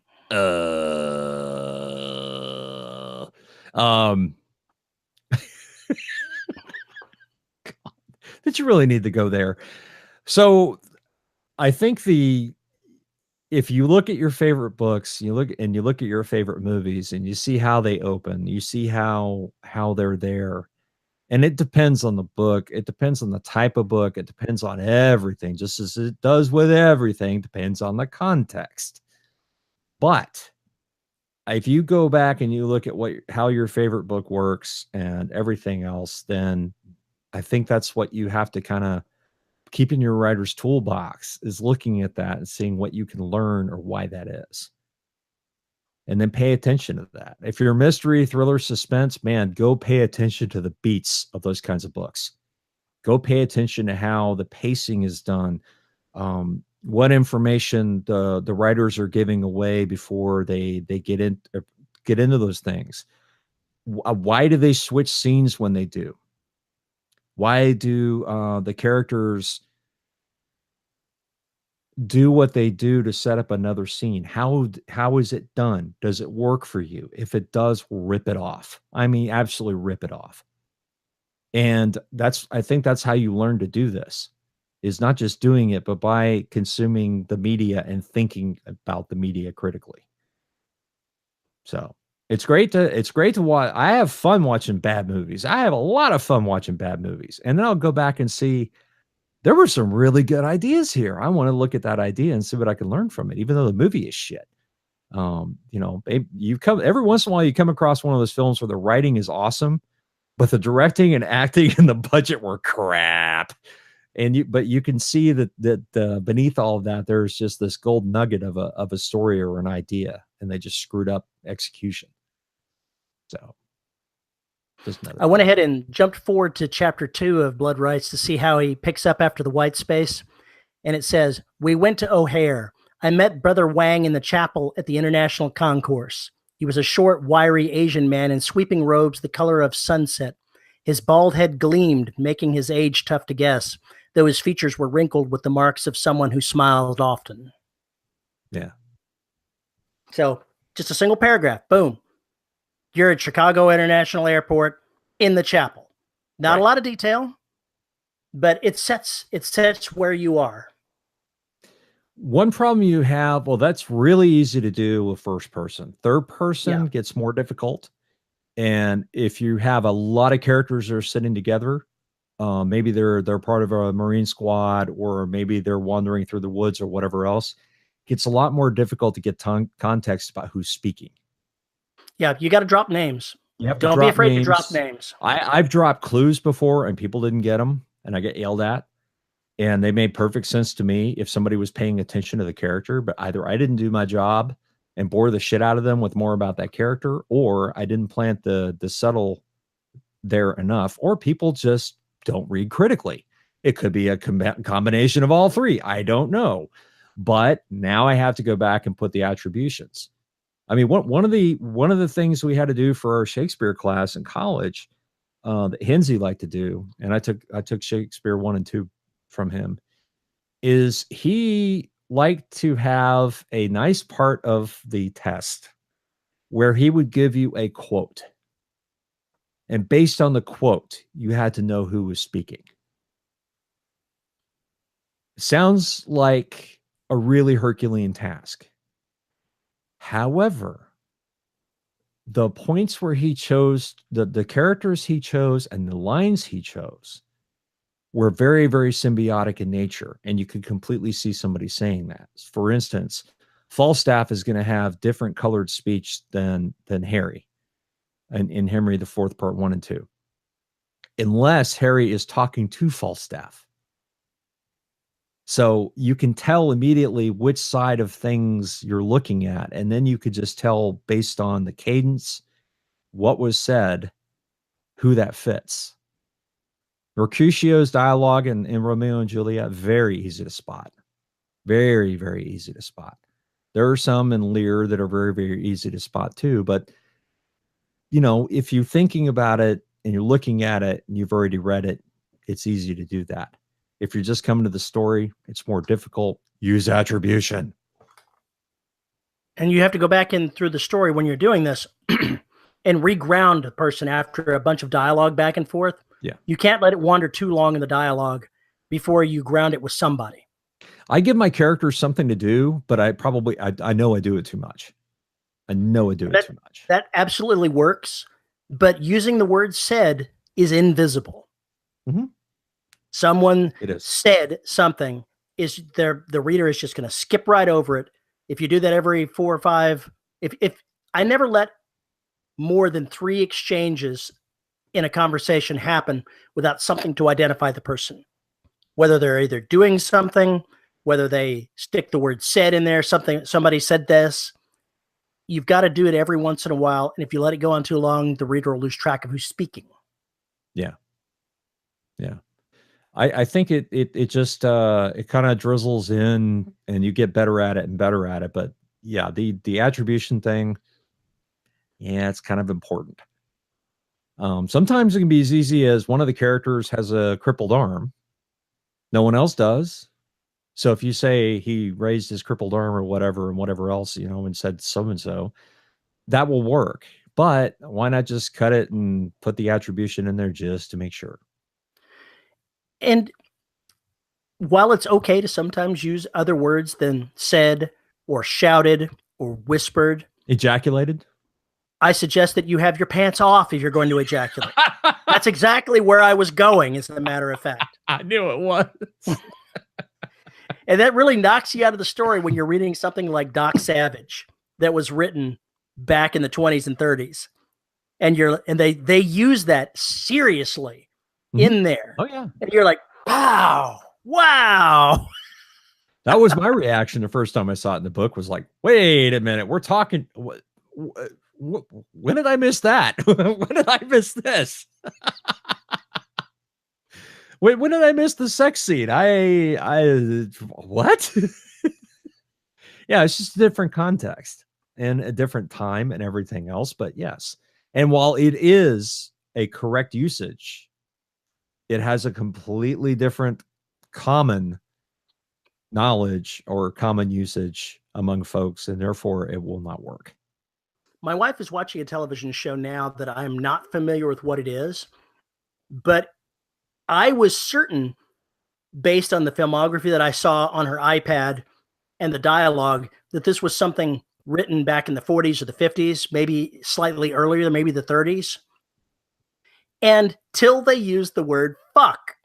Did you really need to go there? So I think if you look at your favorite books, you look at your favorite movies, and you see how they open, you see how they're there. And it depends on the book. It depends on the type of book. It depends on everything, just as it does with everything, depends on the context. But if you go back and you look at how your favorite book works and everything else, then I think that's what you have to kind of keep in your writer's toolbox, is looking at that and seeing what you can learn or why that is. And then pay attention to that. If you're mystery, thriller, suspense, man, go pay attention to the beats of those kinds of books. Go pay attention to how the pacing is done. what information the writers are giving away before they get into those things. Why do they switch scenes when they do? Why do the characters do what they do to set up another scene? How is it done? Does it work for you? If it does, rip it off. I mean, absolutely rip it off. And I think that's how you learn to do this, is not just doing it, but by consuming the media and thinking about the media critically. So it's great to watch. I have fun watching bad movies. I have a lot of fun watching bad movies. And then I'll go back and see there were some really good ideas here. I want to look at that idea and see what I can learn from it, even though the movie is shit. You come every once in a while, you come across one of those films where the writing is awesome, but the directing and acting and the budget were crap. But you can see that beneath all of that, there's just this gold nugget of a story or an idea, and they just screwed up execution. So I went ahead and jumped forward to chapter 2 of Blood Rights to see how he picks up after the white space. And it says, "We went to O'Hare. I met Brother Wang in the chapel at the International Concourse. He was a short, wiry Asian man in sweeping robes the color of sunset. His bald head gleamed, making his age tough to guess, though his features were wrinkled with the marks of someone who smiled often." Yeah. So just a single paragraph. Boom. You're at Chicago International Airport in the chapel. Not a lot of detail, but it sets where you are. One problem you have, well, that's really easy to do with first person. Third person gets more difficult. And if you have a lot of characters that are sitting together, maybe they're part of a Marine squad, or maybe they're wandering through the woods or whatever else, it gets a lot more difficult to get context about who's speaking. Yeah, you got to drop names. Don't be afraid to drop names. I've dropped clues before and people didn't get them, and I get yelled at. And they made perfect sense to me if somebody was paying attention to the character, but either I didn't do my job and bore the shit out of them with more about that character, or I didn't plant the subtle there enough, or people just don't read critically. It could be a combination of all three. I don't know. But now I have to go back and put the attributions. I mean, one of the things we had to do for our Shakespeare class in college, that Hinsey liked to do, and I took Shakespeare 1 and 2 from him, is he liked to have a nice part of the test where he would give you a quote. And based on the quote, you had to know who was speaking. Sounds like a really Herculean task. However, the points where he chose, the characters he chose and the lines he chose were very, very symbiotic in nature, and you could completely see somebody saying that. For instance, Falstaff is going to have different colored speech than Harry in Henry IV, Part 1 and 2, unless Harry is talking to Falstaff. So you can tell immediately which side of things you're looking at, and then you could just tell based on the cadence, what was said, who that fits. Mercutio's dialogue in Romeo and Juliet, very easy to spot. Very, very easy to spot. There are some in Lear that are very, very easy to spot too. But, if you're thinking about it and you're looking at it and you've already read it, it's easy to do that. If you're just coming to the story, it's more difficult. Use attribution. And you have to go back in through the story when you're doing this and reground the person after a bunch of dialogue back and forth. Yeah. You can't let it wander too long in the dialogue before you ground it with somebody. I give my characters something to do, but I know I do it too much. I know I do it too much. That absolutely works, but using the word said is invisible. Mm-hmm. Someone said something, the reader is just going to skip right over it. If you do that every 4 or 5, if I never let more than 3 exchanges in a conversation happen without something to identify the person, whether they're either doing something, whether they stick the word said in there, somebody said this. You've got to do it every once in a while. And if you let it go on too long, the reader will lose track of who's speaking. Yeah. Yeah. I think it just it kind of drizzles in and you get better at it and better at it. But yeah, the attribution thing, yeah, it's kind of important. Sometimes it can be as easy as one of the characters has a crippled arm. No one else does. So if you say he raised his crippled arm or whatever and whatever else, and said so and so, that will work. But why not just cut it and put the attribution in there just to make sure? And while it's okay to sometimes use other words than said or shouted or whispered, Ejaculated? I suggest that you have your pants off if you're going to ejaculate. That's exactly where I was going, as a matter of fact. I knew it was. And that really knocks you out of the story when you're reading something like Doc Savage that was written back in the 20s and 30s. And they use that seriously in there. Oh, yeah. And you're like, wow. That was my reaction the first time I saw it in the book, was like, wait a minute, we're talking. When did I miss that? When did I miss this? When did I miss the sex scene? What? Yeah, it's just a different context and a different time and everything else. But yes. And while it is a correct usage, it has a completely different common knowledge or common usage among folks, and therefore it will not work. My wife is watching a television show now that I'm not familiar with what it is, but I was certain, based on the filmography that I saw on her iPad and the dialogue, that this was something written back in the 40s or the 50s, maybe slightly earlier, maybe the 30s. And till they used the word fuck.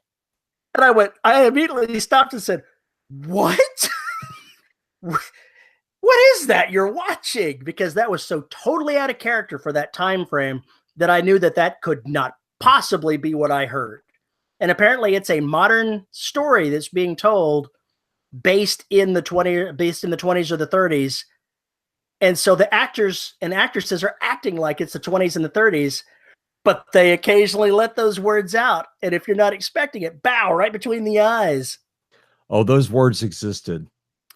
And I immediately stopped and said, what? What is that you're watching? Because that was so totally out of character for that time frame that I knew that could not possibly be what I heard. And apparently it's a modern story that's being told based in the 20s or the 30s. And so the actors and actresses are acting like it's the 20s and the 30s, but they occasionally let those words out. And if you're not expecting it, bow right between the eyes. Oh, those words existed.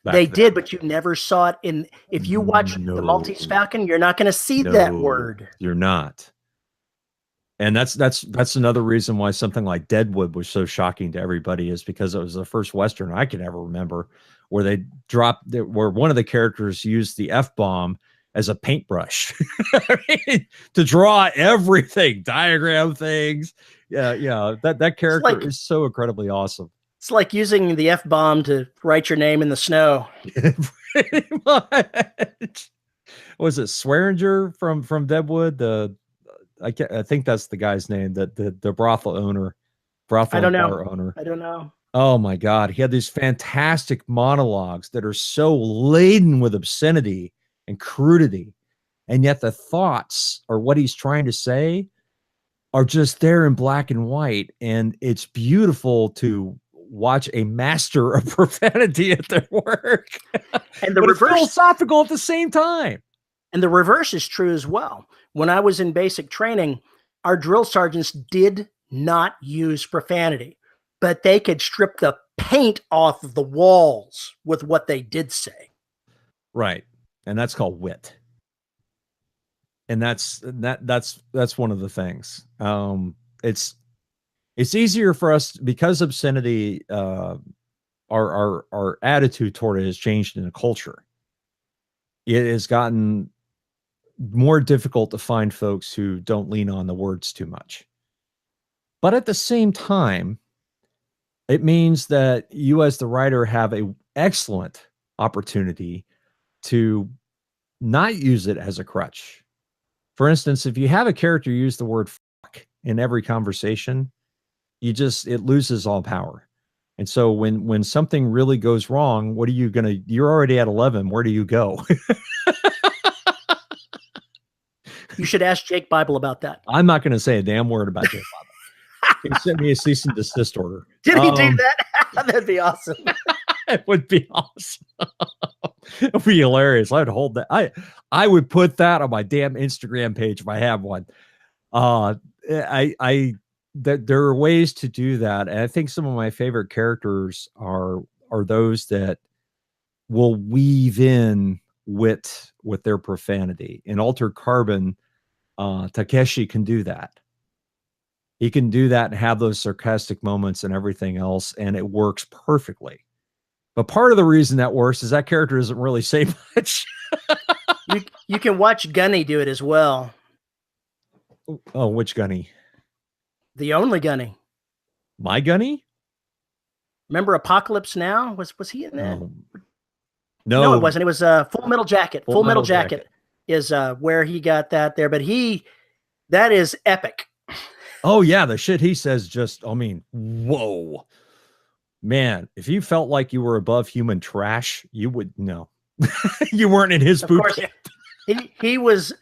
They did, but you never saw it in. If you watch The Maltese Falcon, you're not going to see that word. You're not. And that's another reason why something like Deadwood was so shocking to everybody, is because it was the first Western I can ever remember where where one of the characters used the F-bomb as a paintbrush to draw everything, diagram things. Yeah. That character is so incredibly awesome. It's like using the F-bomb to write your name in the snow. Pretty much. Was it Swearinger from Deadwood? I think that's the guy's name, the brothel owner. I don't know. Bar owner. I don't know. Oh my God. He had these fantastic monologues that are so laden with obscenity and crudity. And yet the thoughts or what he's trying to say are just there in black and white. And it's beautiful to watch a master of profanity at their work. And the reverse, philosophical at the same time. And the reverse is true as well. When I was in basic training, our drill sergeants did not use profanity, but they could strip the paint off of the walls with what they did say. Right. And that's called wit. And that's one of the things. It's easier for us because obscenity, our attitude toward it has changed in a culture. It has gotten more difficult to find folks who don't lean on the words too much. But at the same time, it means that you as the writer have an excellent opportunity to not use it as a crutch. For instance, if you have a character use the word fuck in every conversation, it loses all power. And so when something really goes wrong, you're already at 11. Where do you go? You should ask Jake Bible about that. I'm not going to say a damn word about Jake Bible. He sent me a cease and desist order. Did he do that? That'd be awesome. It would be awesome. It would be hilarious. I would hold that. I would put that on my damn Instagram page if I have one. that there are ways to do that. And I think some of my favorite characters are those that will weave in wit with their profanity. In Altered Carbon, Takeshi can do that. He can do that and have those sarcastic moments and everything else, and it works perfectly. But part of the reason that works is that character doesn't really say much. You can watch Gunny do it as well. Oh, which Gunny? The only Gunny. My Gunny? Remember Apocalypse Now? Was he in that? No, it wasn't. It was Full Metal Jacket. Full Metal Jacket is where he got that there. But that is epic. Oh, yeah. The shit he says just, I mean, whoa. Man, if you felt like you were above human trash, you would know. You weren't in his boot camp. He was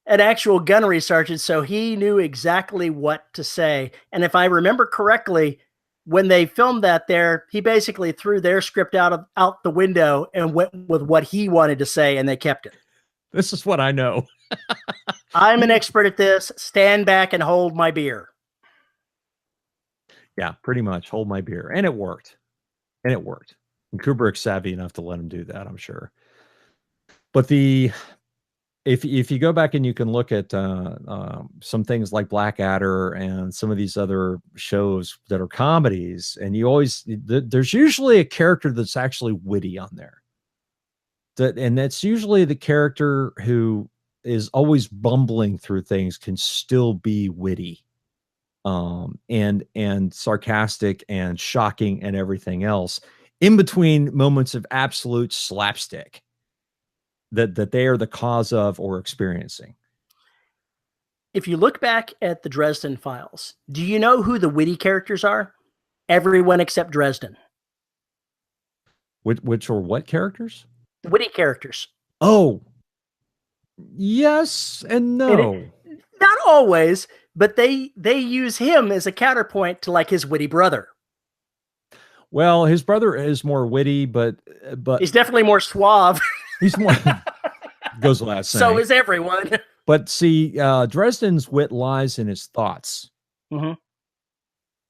an actual gunnery sergeant, so he knew exactly what to say. And if I remember correctly, when they filmed that there, he basically threw their script out the window and went with what he wanted to say, and they kept it. This is what I know. I'm an expert at this. Stand back and hold my beer. Yeah, pretty much. Hold my beer. And it worked. And Kubrick's savvy enough to let him do that, I'm sure. But if you go back and you can look at some things like Blackadder and some of these other shows that are comedies, and there's usually a character that's actually witty on there. And that's usually the character who is always bumbling through things can still be witty. And sarcastic and shocking and everything else in between moments of absolute slapstick that they are the cause of or experiencing. If you look back at the Dresden Files, do you know who the witty characters are? Everyone except Dresden. Which or what characters? Witty characters. Oh, yes and no. Not always, but they use him as a counterpoint to like his witty brother. Well, his brother is more witty, but he's definitely more suave. He's more goes without saying. So is everyone. But see, Dresden's wit lies in his thoughts. Mm-hmm.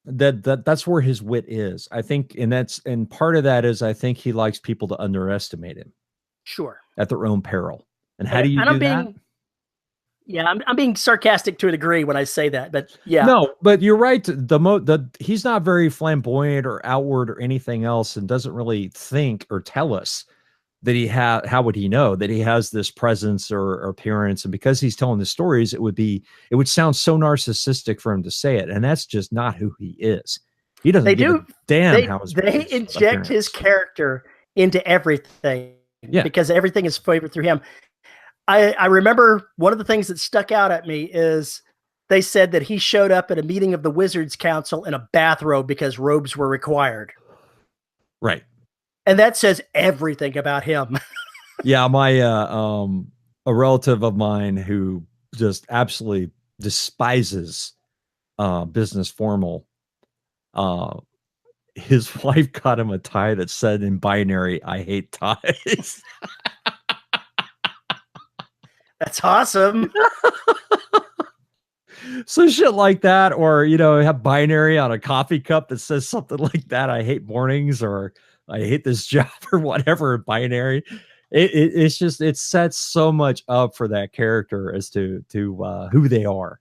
That's where his wit is, I think, and part of that is I think he likes people to underestimate him. Sure. At their own peril. And how do you do that? Yeah, I'm being sarcastic to a degree when I say that, but yeah. No, but you're right. He's not very flamboyant or outward or anything else, and doesn't really think or tell us that how would he know that he has this presence or appearance? And because he's telling the stories, it would sound so narcissistic for him to say it, and that's just not who he is. He doesn't give a damn how they inject his character into everything, because everything is flavored through him. I remember one of the things that stuck out at me is they said that he showed up at a meeting of the Wizards Council in a bathrobe because robes were required. Right. And that says everything about him. Yeah, my a relative of mine who just absolutely despises business formal. His wife got him a tie that said in binary, "I hate ties." That's awesome. So shit like that, or have binary on a coffee cup that says something like that. I hate mornings, or I hate this job, or whatever. Binary. It's just, it sets so much up for that character as to who they are,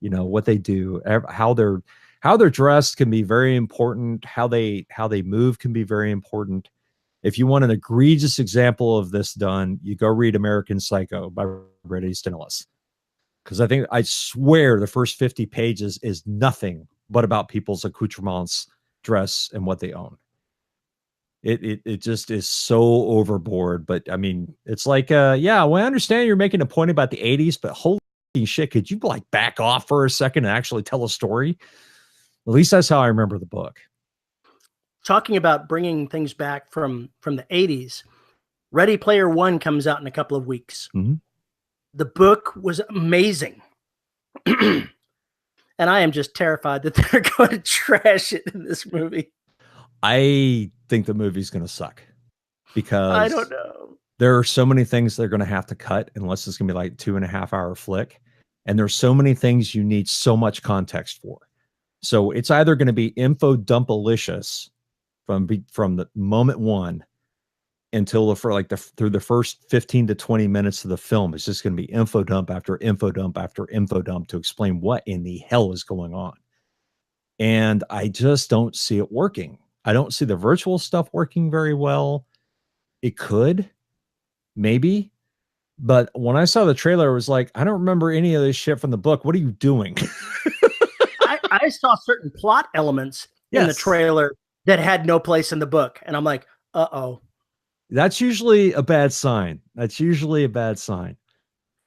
what they do, how they're dressed can be very important. How they move can be very important. If you want an egregious example of this done, you go read American Psycho by Bret Easton Ellis. Because I swear the first 50 pages is nothing but about people's accoutrements, dress, and what they own. It just is so overboard. But I mean, it's like, well, I understand you're making a point about the 80s, but holy shit, could you like back off for a second and actually tell a story? At least that's how I remember the book. Talking about bringing things back from the 80s, Ready Player One comes out in a couple of weeks. Mm-hmm. The book was amazing. And I am just terrified that they're going to trash it in this movie. I think the movie's going to suck because I don't know. There are so many things they're going to have to cut unless it's going to be like 2.5 hour flick. And there's so many things you need so much context for. So it's either going to be info dumpalicious from the moment one until through the first 15 to 20 minutes of the film. It's just going to be info dump after info dump after info dump to explain what in the hell is going on. And I just don't see it working. I don't see the virtual stuff working very well. It could, maybe. But when I saw the trailer, it was like, I don't remember any of this shit from the book. What are you doing? I saw certain plot elements in the trailer that had no place in the book. And I'm like, uh-oh. That's usually a bad sign. That's usually a bad sign.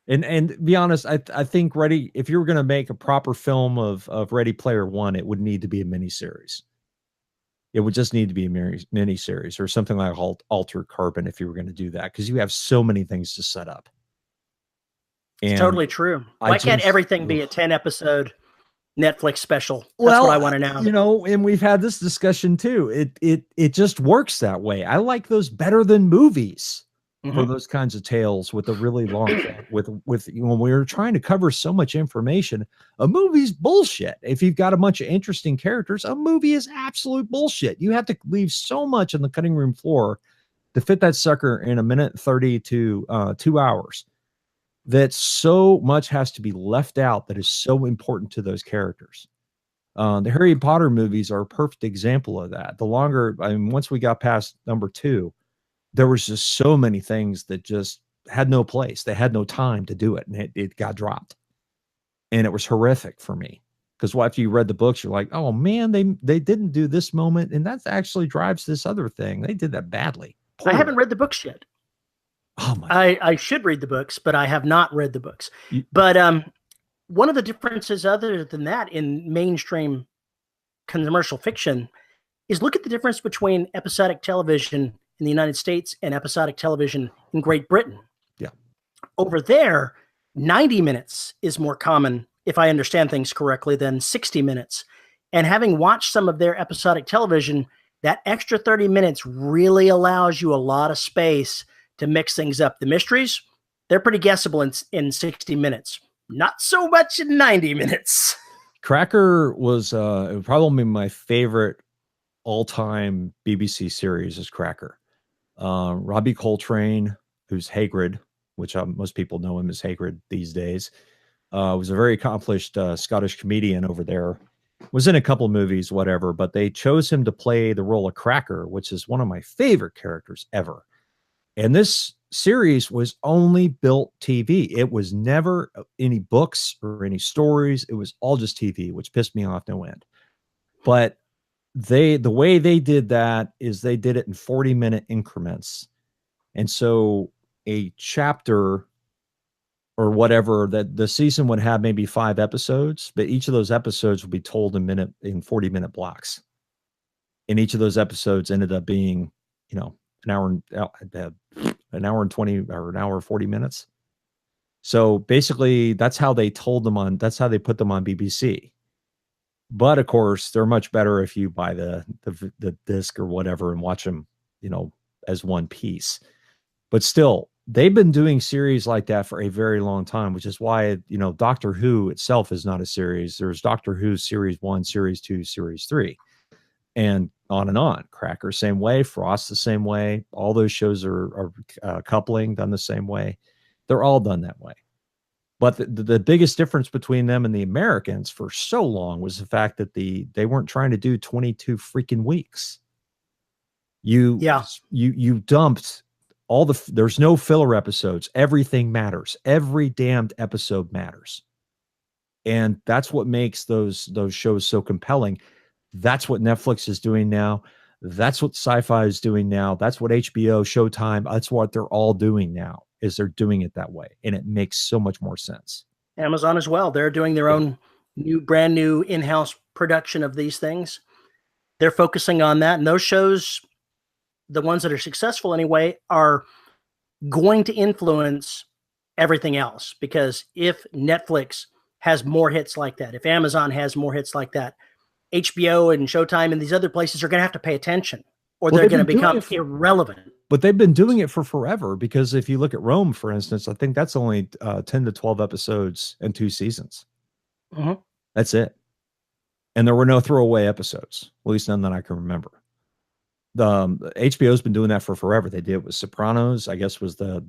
And be honest, I think if you were going to make a proper film of Ready Player One, it would need to be a miniseries. It would just need to be a miniseries or something like Altered Carbon if you were going to do that, because you have so many things to set up. It's totally true. Why can't everything be a 10-episode Netflix special? That's what I want to know. You know, and we've had this discussion too. It just works that way. I like those better than movies. For those kinds of tales with a really long thing. With when we were trying to cover so much information, a movie's bullshit. If you've got a bunch of interesting characters, a movie is absolute bullshit. You have to leave so much on the cutting room floor to fit that sucker in a minute 30 to 2 hours. That so much has to be left out that is so important to those characters. The Harry Potter movies are a perfect example of that. Once we got past number 2, there was just so many things that just had no place. They had no time to do it, and it got dropped. And it was horrific for me, because after you read the books, you're like, oh man, they didn't do this moment, and that actually drives this other thing. They did that badly. I haven't read the books yet. Oh my! I should read the books, but I have not read the books. But one of the differences, other than that, in mainstream commercial fiction, is look at the difference between episodic television in the United States and episodic television in Great Britain. Yeah. Over there, 90 minutes is more common, if I understand things correctly, than 60 minutes. And having watched some of their episodic television, that extra 30 minutes really allows you a lot of space to mix things up. The mysteries, they're pretty guessable in 60 minutes. Not so much in 90 minutes. Cracker was probably my favorite all-time BBC series is Cracker. Robbie Coltrane, who's Hagrid, which most people know him as Hagrid these days, was a very accomplished Scottish comedian over there. Was in a couple movies, whatever, but they chose him to play the role of Cracker, which is one of my favorite characters ever. And this series was only built TV. It was never any books or any stories. It was all just TV, which pissed me off no end. But the way they did that is they did it in 40-minute increments. And so a chapter or whatever, that the season would have maybe 5 episodes, but each of those episodes would be told in 40-minute blocks. And each of those episodes ended up being, an hour and 20 or an hour 40 minutes. So basically that's how they put them on BBC. But of course, they're much better if you buy the disc or whatever and watch them, as one piece. But still, they've been doing series like that for a very long time, which is why, Doctor Who itself is not a series. There's Doctor Who Series 1, Series 2, Series 3, and on. Cracker, same way. Frost, the same way. All those shows are coupling, done the same way. They're all done that way. But the biggest difference between them and the Americans for so long was the fact that they weren't trying to do 22 freaking weeks. You dumped there's no filler episodes. Everything matters. Every damned episode matters. And that's what makes those shows so compelling. That's what Netflix is doing now. That's what Sci-Fi is doing now. That's what HBO, Showtime, that's what they're all doing now. Is they're doing it that way, and it makes so much more sense. Amazon as well. They're doing their own brand new in-house production of these things. They're focusing on that, and those shows, the ones that are successful anyway, are going to influence everything else. Because if Netflix has more hits like that, if Amazon has more hits like that, HBO and Showtime and these other places are going to have to pay attention, or they're going to become irrelevant. But they've been doing it for forever, because if you look at Rome, for instance, I think that's only 10 to 12 episodes and 2 seasons. Mm-hmm. That's it. and there were no throwaway episodes, at least none that I can remember. The HBO's been doing that for forever. They did it with Sopranos, I guess, was the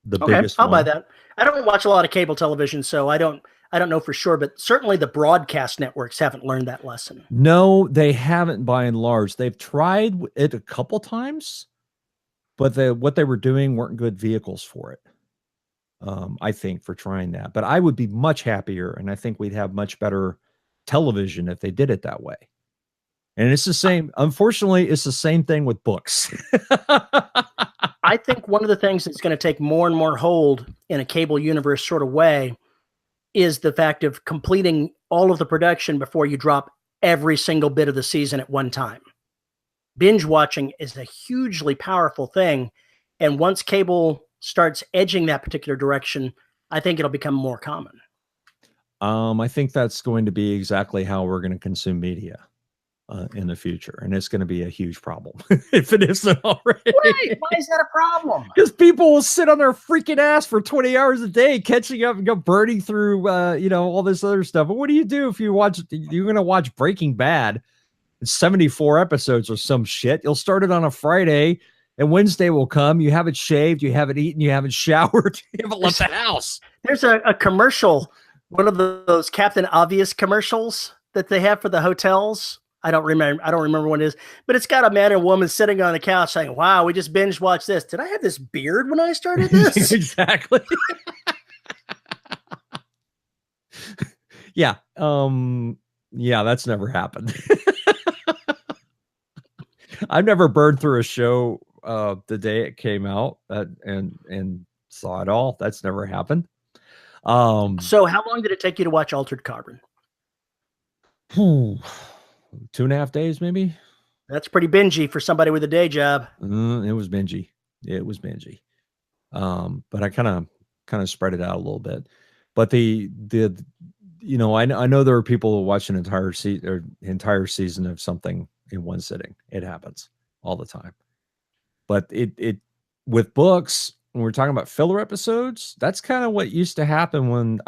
biggest I'll buy one. that. I don't watch a lot of cable television, so I don't know for sure, but certainly the broadcast networks haven't learned that lesson. No, they haven't by and large. They've tried it a couple times, but what they were doing weren't good vehicles for it. I think, for trying that. But I would be much happier, and I think we'd have much better television if they did it that way. And it's the same. Unfortunately, it's the same thing with books. I think one of the things that's going to take more and more hold in a cable universe sort of way is the fact of completing all of the production before you drop every single bit of the season at one time. Binge watching is a hugely powerful thing. And once cable starts edging that particular direction, I think it'll become more common. I think that's going to be exactly how we're going to consume media in the future, and it's going to be a huge problem if it isn't already. Why is that a problem? Because people will sit on their freaking ass for 20 hours a day, catching up and go burning through, all this other stuff. But what do you do if you're going to watch Breaking Bad? It's 74 episodes or some shit. You'll start it on a Friday, and Wednesday will come. You haven't shaved, you haven't eaten, you haven't showered, you haven't left the house. There's a commercial, one of those Captain Obvious commercials that they have for the hotels. I don't remember what it is, but it's got a man and a woman sitting on the couch saying, "Wow, we just binge watched this. Did I have this beard when I started this?" Exactly. Yeah. Yeah, that's never happened. I've never burned through a show the day it came out and saw it all. That's never happened. So how long did it take you to watch Altered Carbon? 2.5 days, maybe. That's pretty bingey for somebody with a day job. It was bingey. But I kind of spread it out a little bit. But I know there are people who watch an entire season of something in one sitting. It happens all the time. But it with books, when we're talking about filler episodes, that's kind of what used to happen when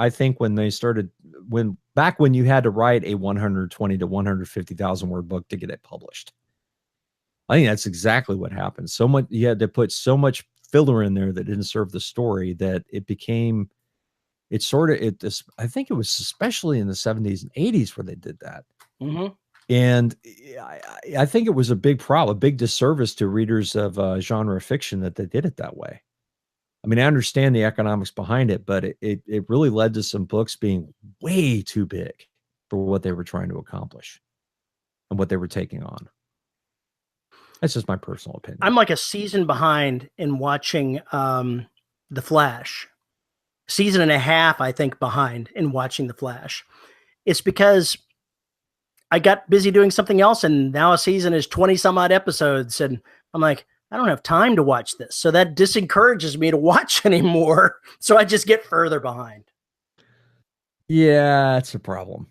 they started, back when you had to write a 120 to 150,000 word book to get it published. I think that's exactly what happened. So much, you had to put so much filler in there that didn't serve the story that it became, I think it was especially in the 70s and 80s where they did that. Mm-hmm. And I think it was a big problem, a big disservice to readers of genre fiction that they did it that way. I mean, I understand the economics behind it, but it really led to some books being way too big for what they were trying to accomplish and what they were taking on. That's just my personal opinion. I'm like a season behind in watching The Flash. Season and a half, I think, behind in watching The Flash. It's because I got busy doing something else, and now a season is 20 some odd episodes, and I'm like, I don't have time to watch this. So that disencourages me to watch anymore. So I just get further behind. Yeah, it's a problem.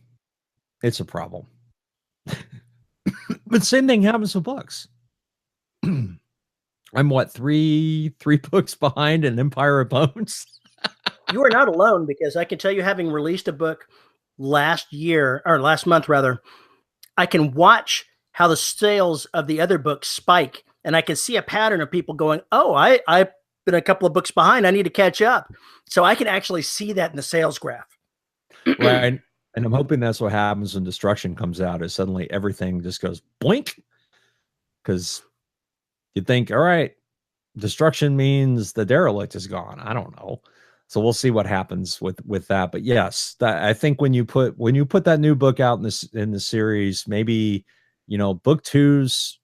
But same thing happens with books. I'm what, three books behind in Empire of Bones? You are not alone, because I can tell you, having released a book last month rather, I can watch how the sales of the other books spike. And I can see a pattern of people going, "Oh, I've been a couple of books behind. I need to catch up." So I can actually see that in the sales graph. Right. And I'm hoping that's what happens when Destruction comes out, is suddenly everything just goes blink. Because you'd think, all right, Destruction means the Derelict is gone. I don't know. So we'll see what happens with that. But yes, I think when you put that new book out in the series, maybe, book 2's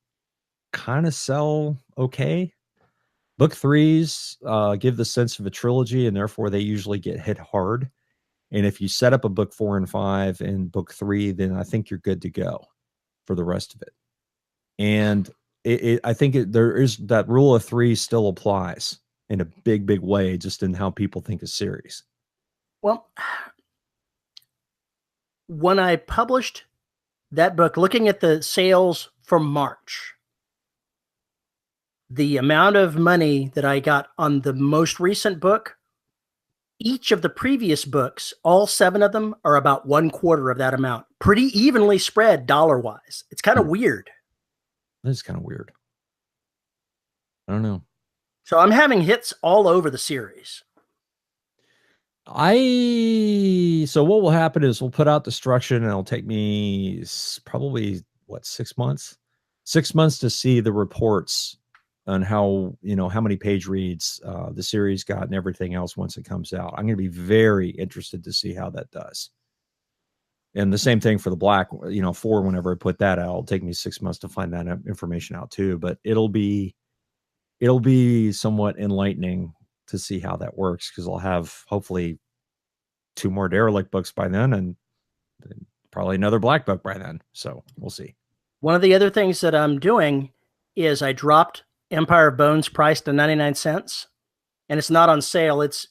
kind of sell okay. Book 3's give the sense of a trilogy, and therefore they usually get hit hard. And if you set up a book 4 and 5 and book 3, then I think you're good to go for the rest of it. And I think there is that rule of 3 still applies in a big, big way, just in how people think of series. Well, when I published that book, looking at the sales for March, the amount of money that I got on the most recent book Each of the previous books, all 7 of them, are about 1/4 of that amount, pretty evenly spread dollar-wise. It's kind of weird. That is kind of weird. I don't know. So I'm having hits all over the series. So what will happen is we'll put out Destruction, and it'll take me probably 6 months? 6 months to see the reports on how many page reads the series got and everything else once it comes out. I'm going to be very interested to see how that does. And the same thing for the Black, 4, whenever I put that out, it'll take me 6 months to find that information out too, but it'll be somewhat enlightening to see how that works, because I'll have hopefully 2 more Derelict books by then, and probably another Black book by then. So we'll see. One of the other things that I'm doing is I dropped Empire of Bones price to 99 cents, and it's not on sale. It's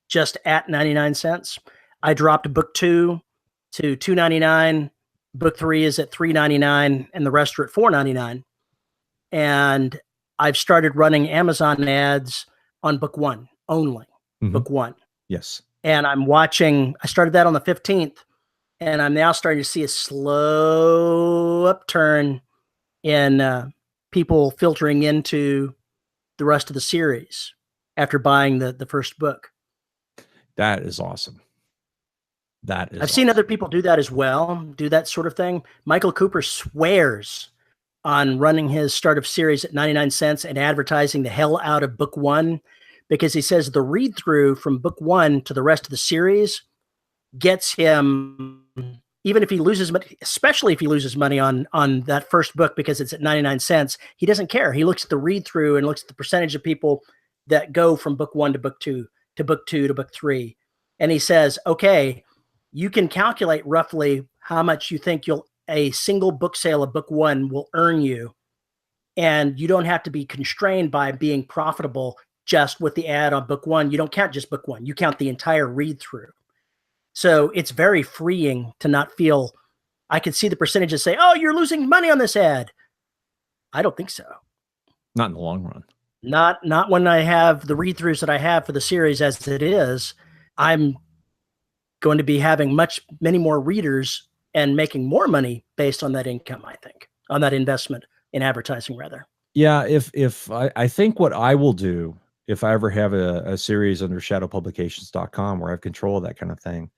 just at 99 cents. I dropped book 2 to $2.99. Book 3 is at $3.99, and the rest are at $4.99. And I've started running Amazon ads on book 1 only. Book 1. Yes. And I'm watching, I started that on the 15th, and I'm now starting to see a slow upturn in people filtering into the rest of the series after buying the first book. That is awesome. I've seen other people do that as well, do that sort of thing. Michael Cooper swears on running his start of series at 99 cents and advertising the hell out of book 1, because he says the read through from book 1 to the rest of the series gets him, even if he loses money, especially if he loses money on that first book because it's at 99 cents, he doesn't care. He looks at the read through and looks at the percentage of people that go from book 1 to book 2 to book 2 to book 3. And he says, okay, you can calculate roughly how much you think a single book sale of book 1 will earn you. And you don't have to be constrained by being profitable just with the ad on book 1. You don't count just book 1. You count the entire read through. So it's very freeing to not feel, I can see the percentages say, oh, you're losing money on this ad. I don't think so. Not in the long run. Not when I have the read throughs that I have for the series as it is. I'm going to be having many more readers and making more money based on that income, I think, on that investment in advertising, rather. Yeah, if I think what I will do if I ever have a series under shadowpublications.com where I have control of that kind of thing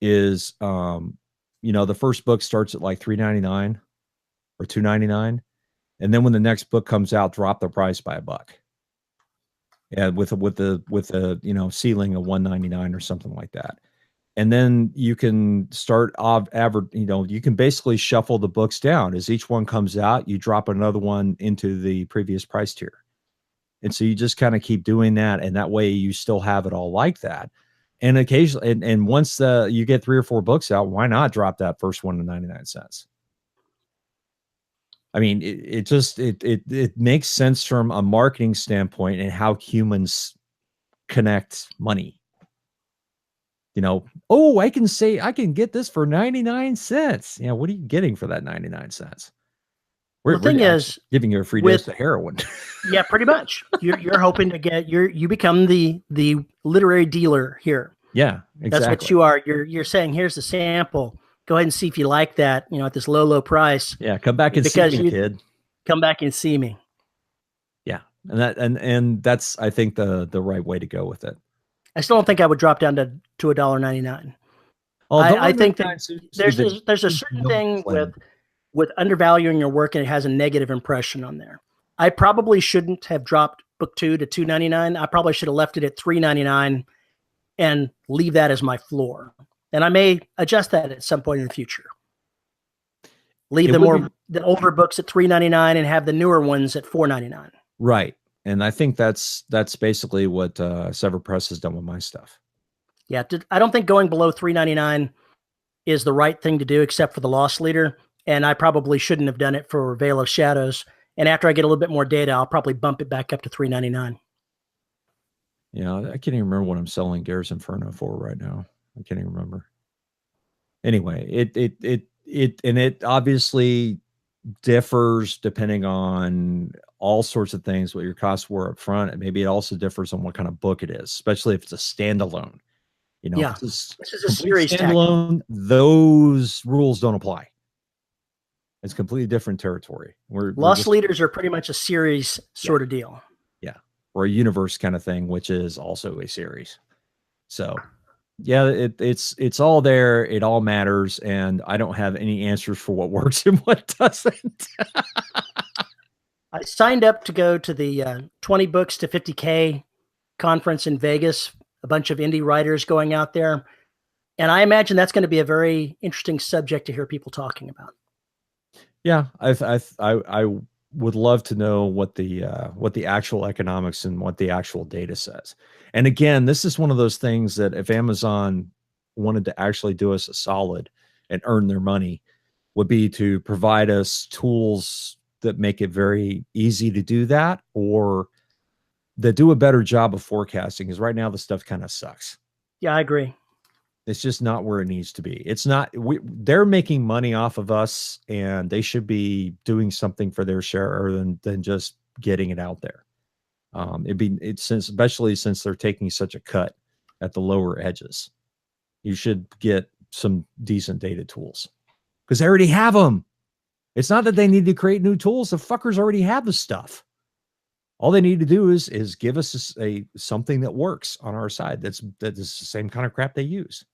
is, the first book starts at like $3.99 or $2.99, and then when the next book comes out, drop the price by $1. Yeah, with the ceiling of $1.99 or something like that. And then you can start you can basically shuffle the books down. As each one comes out, you drop another one into the previous price tier. And so you just kind of keep doing that. And that way you still have it all like that. And occasionally, and once you get 3 or 4 books out, why not drop that first one to 99 cents? I mean, it makes sense from a marketing standpoint and how humans connect money. I can get this for 99 cents. Yeah, what are you getting for that 99 cents? The thing is, giving you a free dose of heroin. Yeah, pretty much. You're hoping to get you become the literary dealer here. Yeah, exactly. That's what you are. You're saying, here's the sample. Go ahead and see if you like that, at this low price. Yeah, come back and see me, kid. Come back and see me. Yeah. And that's, I think, the right way to go with it. I still don't think I would drop down to $1.99. I think that there's a certain thing with undervaluing your work, and it has a negative impression on there. I probably shouldn't have dropped book 2 to $2.99. I probably should have left it at $3.99 and leave that as my floor. And I may adjust that at some point in the future. Leave the older books at $3.99 and have the newer ones at $4.99. Right. And I think that's basically what Sever Press has done with my stuff. Yeah, I don't think going below $3.99 is the right thing to do, except for the Lost Leader. And I probably shouldn't have done it for Veil of Shadows. And after I get a little bit more data, I'll probably bump it back up to $3.99. Yeah, I can't even remember what I'm selling Gears Inferno for right now. I can't even remember. Anyway, it obviously differs depending on all sorts of things, what your costs were up front. And maybe it also differs on what kind of book it is, especially if it's a standalone. You know, Yeah. if it's This is a complete series tactic. standalone, those rules don't apply. It's completely different territory. We're Lost just, Leaders are pretty much a series sort of deal. yeah, or a universe kind of thing, which is also a series. So yeah, it's all there. It all matters, and I don't have any answers for what works and what doesn't. I signed up to go to the 20 books to 50K conference in Vegas. A bunch of indie writers going out there, and I imagine that's going to be a very interesting subject to hear people talking about. Yeah, I would love to know what the actual economics and what the actual data says. And again, this is one of those things that if Amazon wanted to actually do us a solid and earn their money, would be to provide us tools that make it very easy to do that, or that do a better job of forecasting. Because right now the stuff kind of sucks. Yeah, I agree. It's just not where it needs to be. It's not, they're making money off of us, and they should be doing something for their share than just getting it out there. Especially since they're taking such a cut at the lower edges, you should get some decent data tools because they already have them. It's not that they need to create new tools. The fuckers already have the stuff. All they need to do is give us something that works on our side. That is the same kind of crap they use.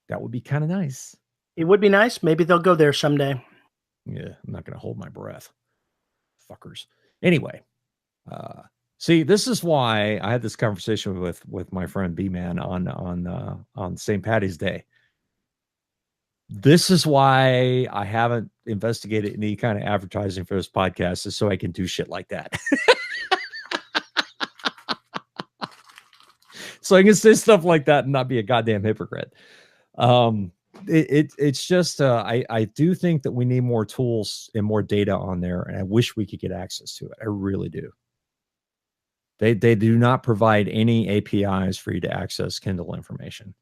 That would be kind of nice. It would be nice. Maybe they'll go there someday. Yeah, I'm not going to hold my breath. Fuckers. Anyway, see, this is why I had this conversation with my friend B-Man on St. Patty's Day. This is why I haven't investigated any kind of advertising for this podcast, is so I can do shit like that. So I can say stuff like that and not be a goddamn hypocrite. It's just I do think that we need more tools and more data on there, and I wish we could get access to it. I really do. They do not provide any APIs for you to access Kindle information.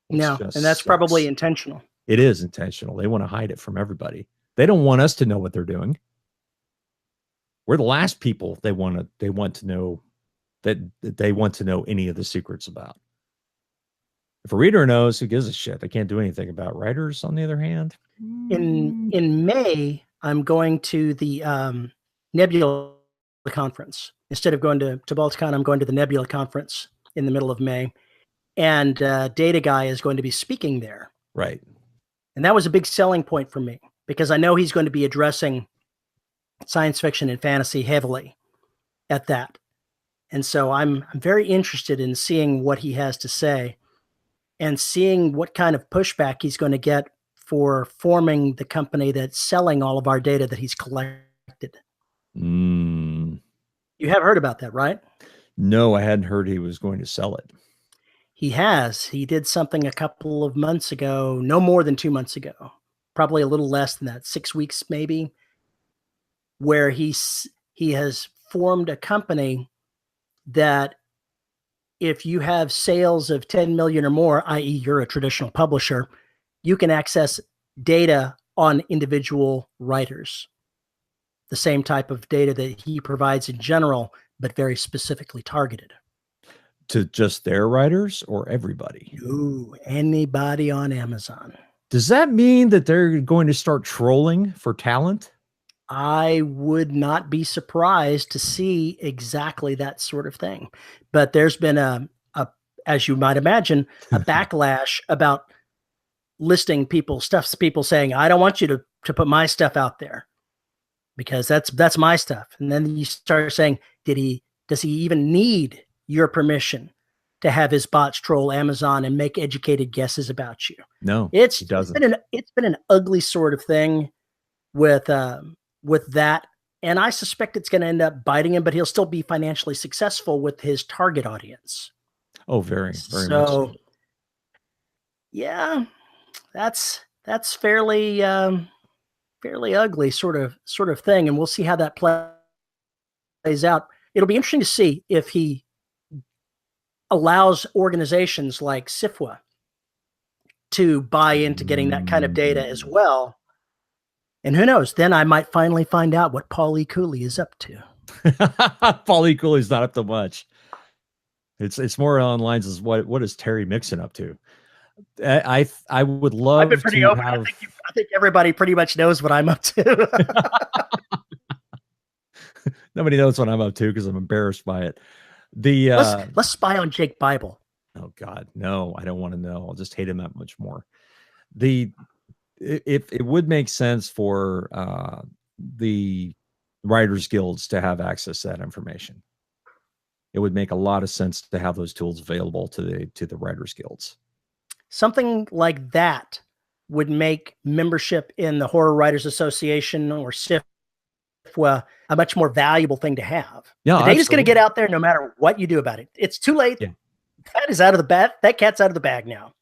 No, and that's probably intentional. It is intentional. They want to hide it from everybody. They don't want us to know what they're doing. We're the last people they want to know that they want to know any of the secrets about. If a reader knows, who gives a shit? They can't do anything about. Writers, on the other hand. In May, I'm going to the Nebula conference. Instead of going to Balticon, I'm going to the Nebula conference in the middle of May. And Data Guy is going to be speaking there. Right. And that was a big selling point for me because I know he's going to be addressing science fiction and fantasy heavily at that. And so I'm very interested in seeing what he has to say and seeing what kind of pushback he's going to get for forming the company that's selling all of our data that he's collected. You have heard about that, right? No, I hadn't heard he was going to sell it. He has. He did something a couple of months ago, no more than 2 months ago, probably a little less than that, 6 weeks maybe, where he has formed a company that if you have sales of 10 million or more, i.e. you're a traditional publisher, you can access data on individual writers. The same type of data that he provides in general, but very specifically targeted. To just their writers or everybody? Ooh, anybody on Amazon. Does that mean that they're going to start trolling for talent? I would not be surprised to see exactly that sort of thing. But there's been as you might imagine, a backlash about listing people saying, I don't want you to put my stuff out there because that's my stuff. And then you start saying, does he even need your permission to have his bots troll Amazon and make educated guesses about you? No, it doesn't. It's been an ugly sort of thing with that. And I suspect it's going to end up biting him, but he'll still be financially successful with his target audience. Oh, very, very much so. Yeah, that's fairly ugly sort of thing. And we'll see how that plays out. It'll be interesting to see if he allows organizations like SIFWA to buy into getting that kind of data as well. And who knows? Then I might finally find out what Paul E. Cooley is up to. Paul E. Cooley's not up to much. It's more on lines as what is Terry Mixon up to? I would love I've been pretty to open. have. I think everybody pretty much knows what I'm up to. Nobody knows what I'm up to because I'm embarrassed by it. Let's spy on Jake Bible. Oh God, no! I don't want to know. I'll just hate him that much more. If it would make sense for the writers guilds to have access to that information, it would make a lot of sense to have those tools available to the writers guilds. Something like that would make membership in the Horror Writers Association or SIFWA a much more valuable thing to have. Yeah, the data's going to get out there no matter what you do about it. It's too late. Yeah. That is out of the bag. That cat's out of the bag now.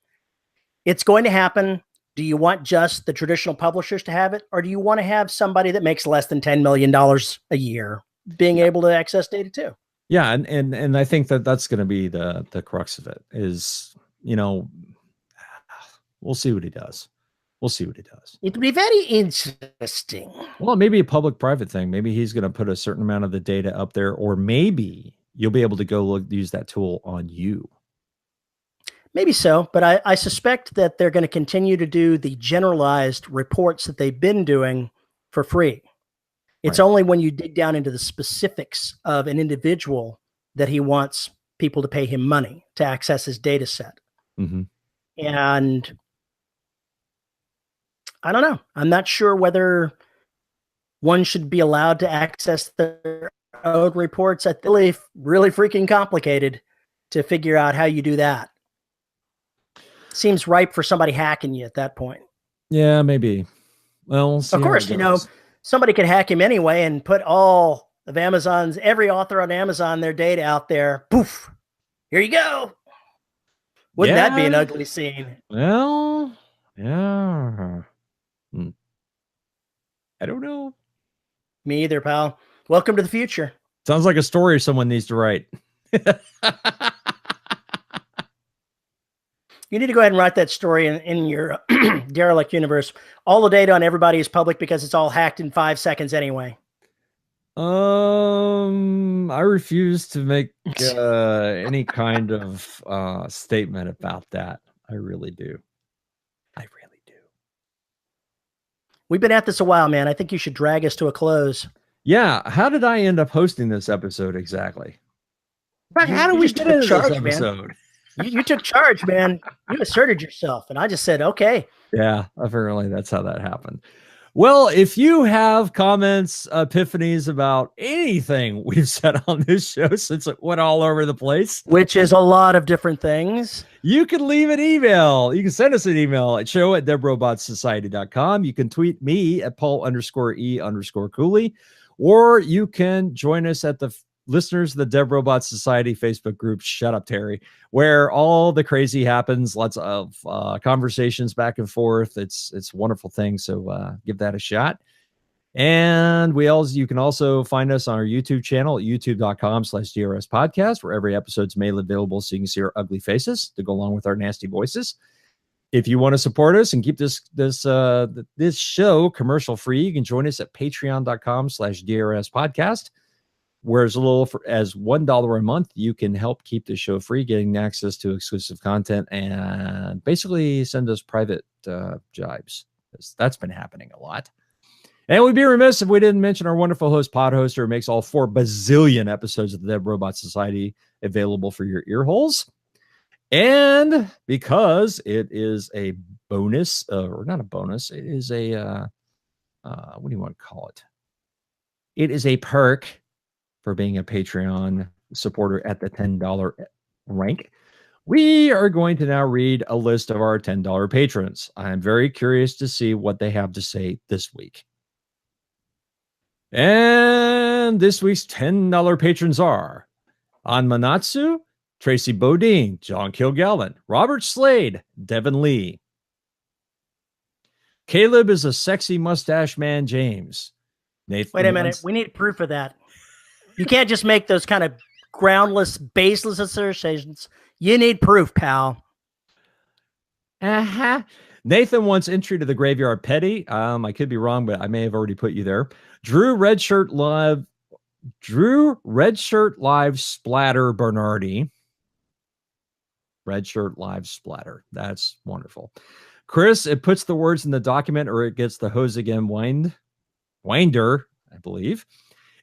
It's going to happen. Do you want just the traditional publishers to have it, or do you want to have somebody that makes less than $10 million a year being able to access data too? Yeah, and I think that's going to be the crux of it. Is, we'll see what he does. We'll see what he does. It'll be very interesting. Well, maybe a public-private thing. Maybe he's going to put a certain amount of the data up there, or maybe you'll be able to go use that tool on you. Maybe so, but I suspect that they're going to continue to do the generalized reports that they've been doing for free. It's only when you dig down into the specifics of an individual that he wants people to pay him money to access his data set. Mm-hmm. And I don't know. I'm not sure whether one should be allowed to access their own reports. It's really freaking complicated to figure out how you do that. Seems ripe for somebody hacking you at that point. Yeah, maybe. Well, we'll see. Of course, somebody could hack him anyway and put all of every author on Amazon, their data out there. Poof. Here you go. Wouldn't that be an ugly scene? Well, yeah. I don't know. Me either, pal. Welcome to the future. Sounds like a story someone needs to write. You need to go ahead and write that story in your derelict universe. All the data on everybody is public because it's all hacked in 5 seconds anyway. I refuse to make any kind of statement about that. I really do. We've been at this a while, man. I think you should drag us to a close. Yeah. How did I end up hosting this episode exactly? How did we get into this episode? You took charge, man. You asserted yourself, and I just said, okay. Yeah, apparently that's how that happened. Well, if you have comments, epiphanies about anything we've said on this show since it went all over the place, which is a lot of different things, you can leave an email. You can send us an email at show@debrobotssociety.com. You can tweet me at Paul_E_Cooley, or you can join us at the listeners of the Dev Robot Society Facebook group, Shut Up Terry, where all the crazy happens, lots of conversations back and forth. It's a wonderful thing. So give that a shot. And you can also find us on our YouTube channel at youtube.com/DRS podcast, where every episode's made available so you can see our ugly faces to go along with our nasty voices. If you want to support us and keep this show commercial free, you can join us at patreon.com/DRS podcast. Whereas as $1 a month, you can help keep the show free, getting access to exclusive content and basically send us private jibes. That's been happening a lot. And we'd be remiss if we didn't mention our wonderful host, Podhoster, who makes all 4 bazillion episodes of the Dev Robot Society available for your ear holes. And because it is a bonus, or not a bonus, it is a, what do you want to call it? It is a perk for being a Patreon supporter at the $10 rank. We are going to now read a list of our $10 patrons. I'm very curious to see what they have to say this week. And this week's $10 patrons are An Manatsu, Tracy Bodine, John Kilgallen, Robert Slade, Devin Lee. Caleb is a sexy mustache man, James. Nathan. Wait a minute. We need proof of that. You can't just make those kind of groundless, baseless assertions. You need proof, pal. Uh-huh. Nathan wants entry to the graveyard petty. I could be wrong, but I may have already put you there. Drew Redshirt Live Splatter Bernardi. Redshirt Live Splatter. That's wonderful. Chris, it puts the words in the document or it gets the hose again winder, I believe.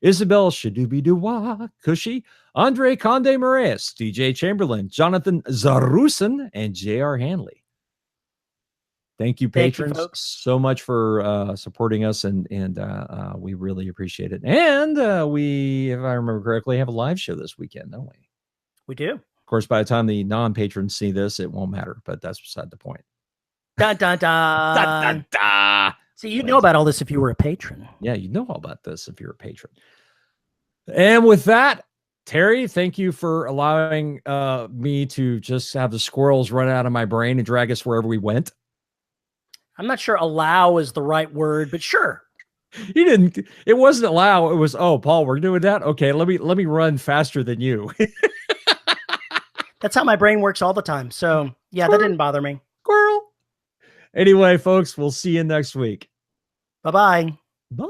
Isabel Shadooby-Doo-Wah, Cushy, Andre Conde Moraes, DJ Chamberlain, Jonathan Zarusin, and J.R. Hanley. Thank you, patrons, so much for supporting us, and we really appreciate it. And we, if I remember correctly, have a live show this weekend, don't we? We do. Of course, by the time the non-patrons see this, it won't matter, but that's beside the point. Dun, dun, dun. Dun, dun, dun. See, you'd know about all this if you were a patron. Yeah, you'd know all about this if you're a patron. And with that, Terry, thank you for allowing me to just have the squirrels run out of my brain and drag us wherever we went. I'm not sure allow is the right word, but sure. You didn't. It wasn't allow. It was, oh, Paul, we're doing that. Okay, let me run faster than you. That's how my brain works all the time. So yeah, that didn't bother me. Squirrel. Anyway, folks, we'll see you next week. Bye-bye. Bye.